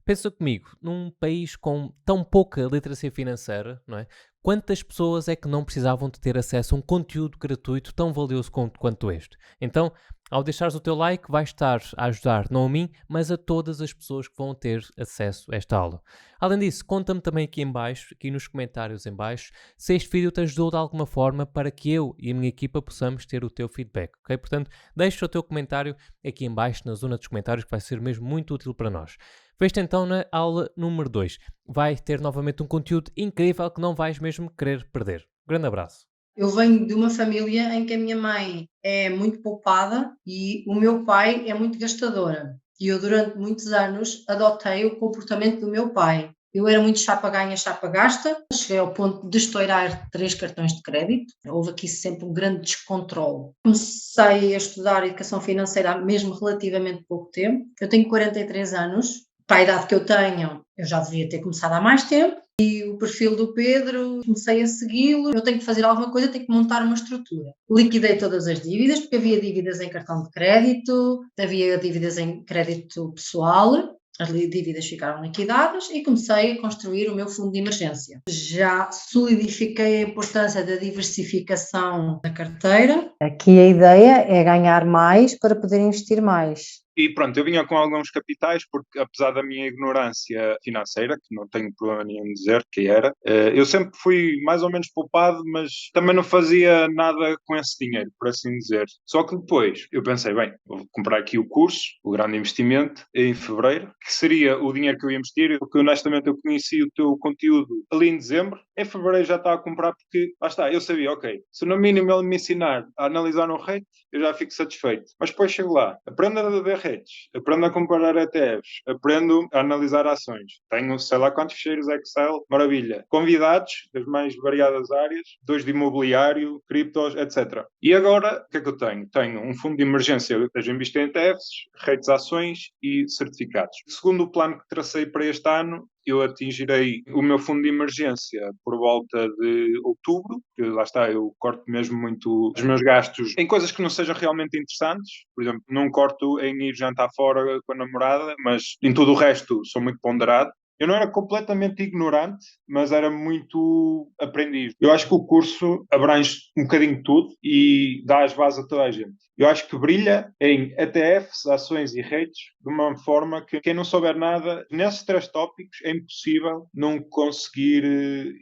Pensa comigo, num país com tão pouca literacia financeira, não é? Quantas pessoas é que não precisavam de ter acesso a um conteúdo gratuito tão valioso quanto este? Então, ao deixares o teu like, vais estar a ajudar não a mim, mas a todas as pessoas que vão ter acesso a esta aula. Além disso, conta-me também aqui em baixo, aqui nos comentários em baixo, se este vídeo te ajudou de alguma forma para que eu e a minha equipa possamos ter o teu feedback, ok? Portanto, deixa o teu comentário aqui em baixo, na zona dos comentários, que vai ser mesmo muito útil para nós. Vê-te então na aula número 2. Vai ter novamente um conteúdo incrível que não vais mesmo querer perder. Grande abraço. Eu venho de uma família em que a minha mãe é muito poupada e o meu pai é muito gastadora. E eu, durante muitos anos, adotei o comportamento do meu pai. Eu era muito chapa ganha, chapa gasta. Cheguei ao ponto de estourar 3 cartões de crédito. Houve aqui sempre um grande descontrole. Comecei a estudar educação financeira há mesmo relativamente pouco tempo. Eu tenho 43 anos. Para a idade que eu tenho, eu já devia ter começado há mais tempo. E o perfil do Pedro, comecei a segui-lo. Eu tenho que fazer alguma coisa, tenho que montar uma estrutura. Liquidei todas as dívidas, porque havia dívidas em cartão de crédito, havia dívidas em crédito pessoal. As dívidas ficaram liquidadas e comecei a construir o meu fundo de emergência. Já solidifiquei a importância da diversificação da carteira. Aqui a ideia é ganhar mais para poder investir mais. E pronto, eu vinha com alguns capitais, porque apesar da minha ignorância financeira, que não tenho problema nenhum em dizer que era, eu sempre fui mais ou menos poupado, mas também não fazia nada com esse dinheiro, por assim dizer. Só que depois eu pensei, bem, vou comprar aqui o curso, o grande investimento, em fevereiro, que seria o dinheiro que eu ia investir, porque honestamente eu conheci o teu conteúdo ali em dezembro. Em fevereiro já estava a comprar porque, lá está, eu sabia, ok, se no mínimo ele me ensinar a analisar um rate, eu já fico satisfeito. Mas depois chego lá, aprendo a ver rates, aprendo a comparar ETFs, aprendo a analisar ações. Tenho sei lá quantos ficheiros Excel, maravilha. Convidados das mais variadas áreas, dois de imobiliário, criptos, etc. E agora, o que é que eu tenho? Tenho um fundo de emergência, eu esteja investir em ETFs, rates ações e certificados. Segundo o plano que tracei para este ano, eu atingirei o meu fundo de emergência por volta de outubro, que lá está, eu corto mesmo muito os meus gastos em coisas que não sejam realmente interessantes. Por exemplo, não corto em ir jantar fora com a namorada, mas em tudo o resto sou muito ponderado. Eu não era completamente ignorante, mas era muito aprendiz. Eu acho que o curso abrange um bocadinho de tudo e dá as bases a toda a gente. Eu acho que brilha em ETFs, ações e rates de uma forma que quem não souber nada nesses três tópicos é impossível não conseguir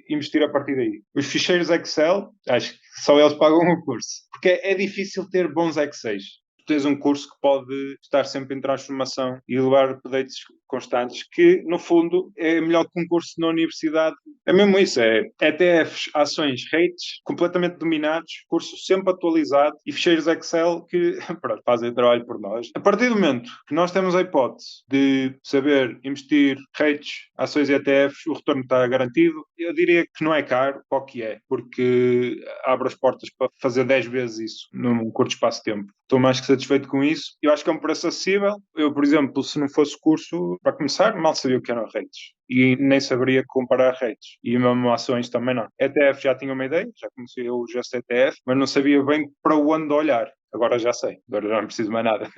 investir a partir daí. Os ficheiros Excel, acho que só eles pagam o curso, porque é difícil ter bons Excels. Tens um curso que pode estar sempre em transformação e levar updates constantes, que, no fundo, é melhor que um curso na universidade. É mesmo isso, é ETFs, ações, rates, completamente dominados, curso sempre atualizado e ficheiros Excel que pronto, fazem trabalho por nós. A partir do momento que nós temos a hipótese de saber investir rates, ações e ETFs, o retorno está garantido, eu diria que não é caro, para o que é, porque abre as portas para fazer 10 vezes isso num curto espaço de tempo. Estou mais que satisfeito com isso. Eu acho que é um preço acessível. Eu, por exemplo, se não fosse curso, para começar, mal sabia o que eram rates. E nem saberia comparar rates. E mesmo ações também não. ETF já tinha uma ideia, já conhecia o GSTF, mas não sabia bem para onde olhar. Agora já sei, agora já não preciso mais nada.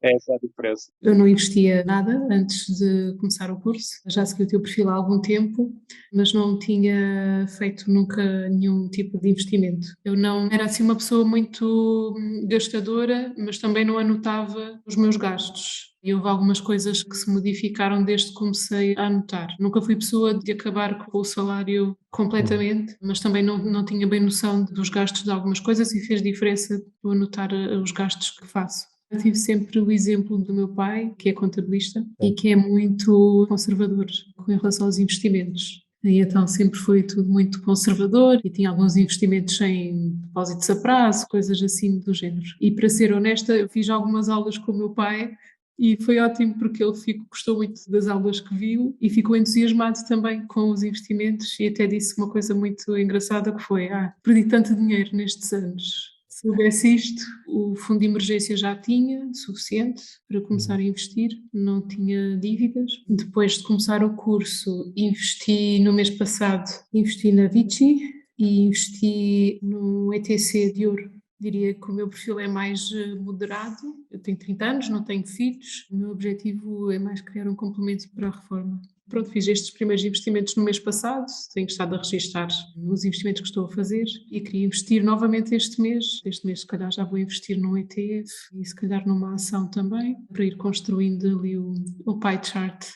É essa a diferença. Eu não investia nada antes de começar o curso, já segui o teu perfil há algum tempo, mas não tinha feito nunca nenhum tipo de investimento. Eu não era assim uma pessoa muito gastadora, mas também não anotava os meus gastos. E houve algumas coisas que se modificaram desde que comecei a anotar. Nunca fui pessoa de acabar com o salário completamente, mas também não tinha bem noção dos gastos de algumas coisas e fez diferença eu anotar os gastos que faço. Eu tive sempre o exemplo do meu pai, que é contabilista e que é muito conservador com relação aos investimentos. E então sempre foi tudo muito conservador e tinha alguns investimentos em depósitos a prazo, coisas assim do género. E para ser honesta, eu fiz algumas aulas com o meu pai e foi ótimo porque ele gostou muito das aulas que viu e ficou entusiasmado também com os investimentos e até disse uma coisa muito engraçada que foi: perdi tanto dinheiro nestes anos. Se soubesse isto, o fundo de emergência já tinha suficiente para começar a investir, não tinha dívidas. Depois de começar o curso, investi no mês passado, investi na Vici e investi no ETC de ouro. Diria que o meu perfil é mais moderado. Eu tenho 30 anos, não tenho filhos. O meu objetivo é mais criar um complemento para a reforma. Pronto, fiz estes primeiros investimentos no mês passado, tenho estado a registar os investimentos que estou a fazer e queria investir novamente este mês. Este mês, se calhar, já vou investir num ETF e se calhar numa ação também, para ir construindo ali o pie chart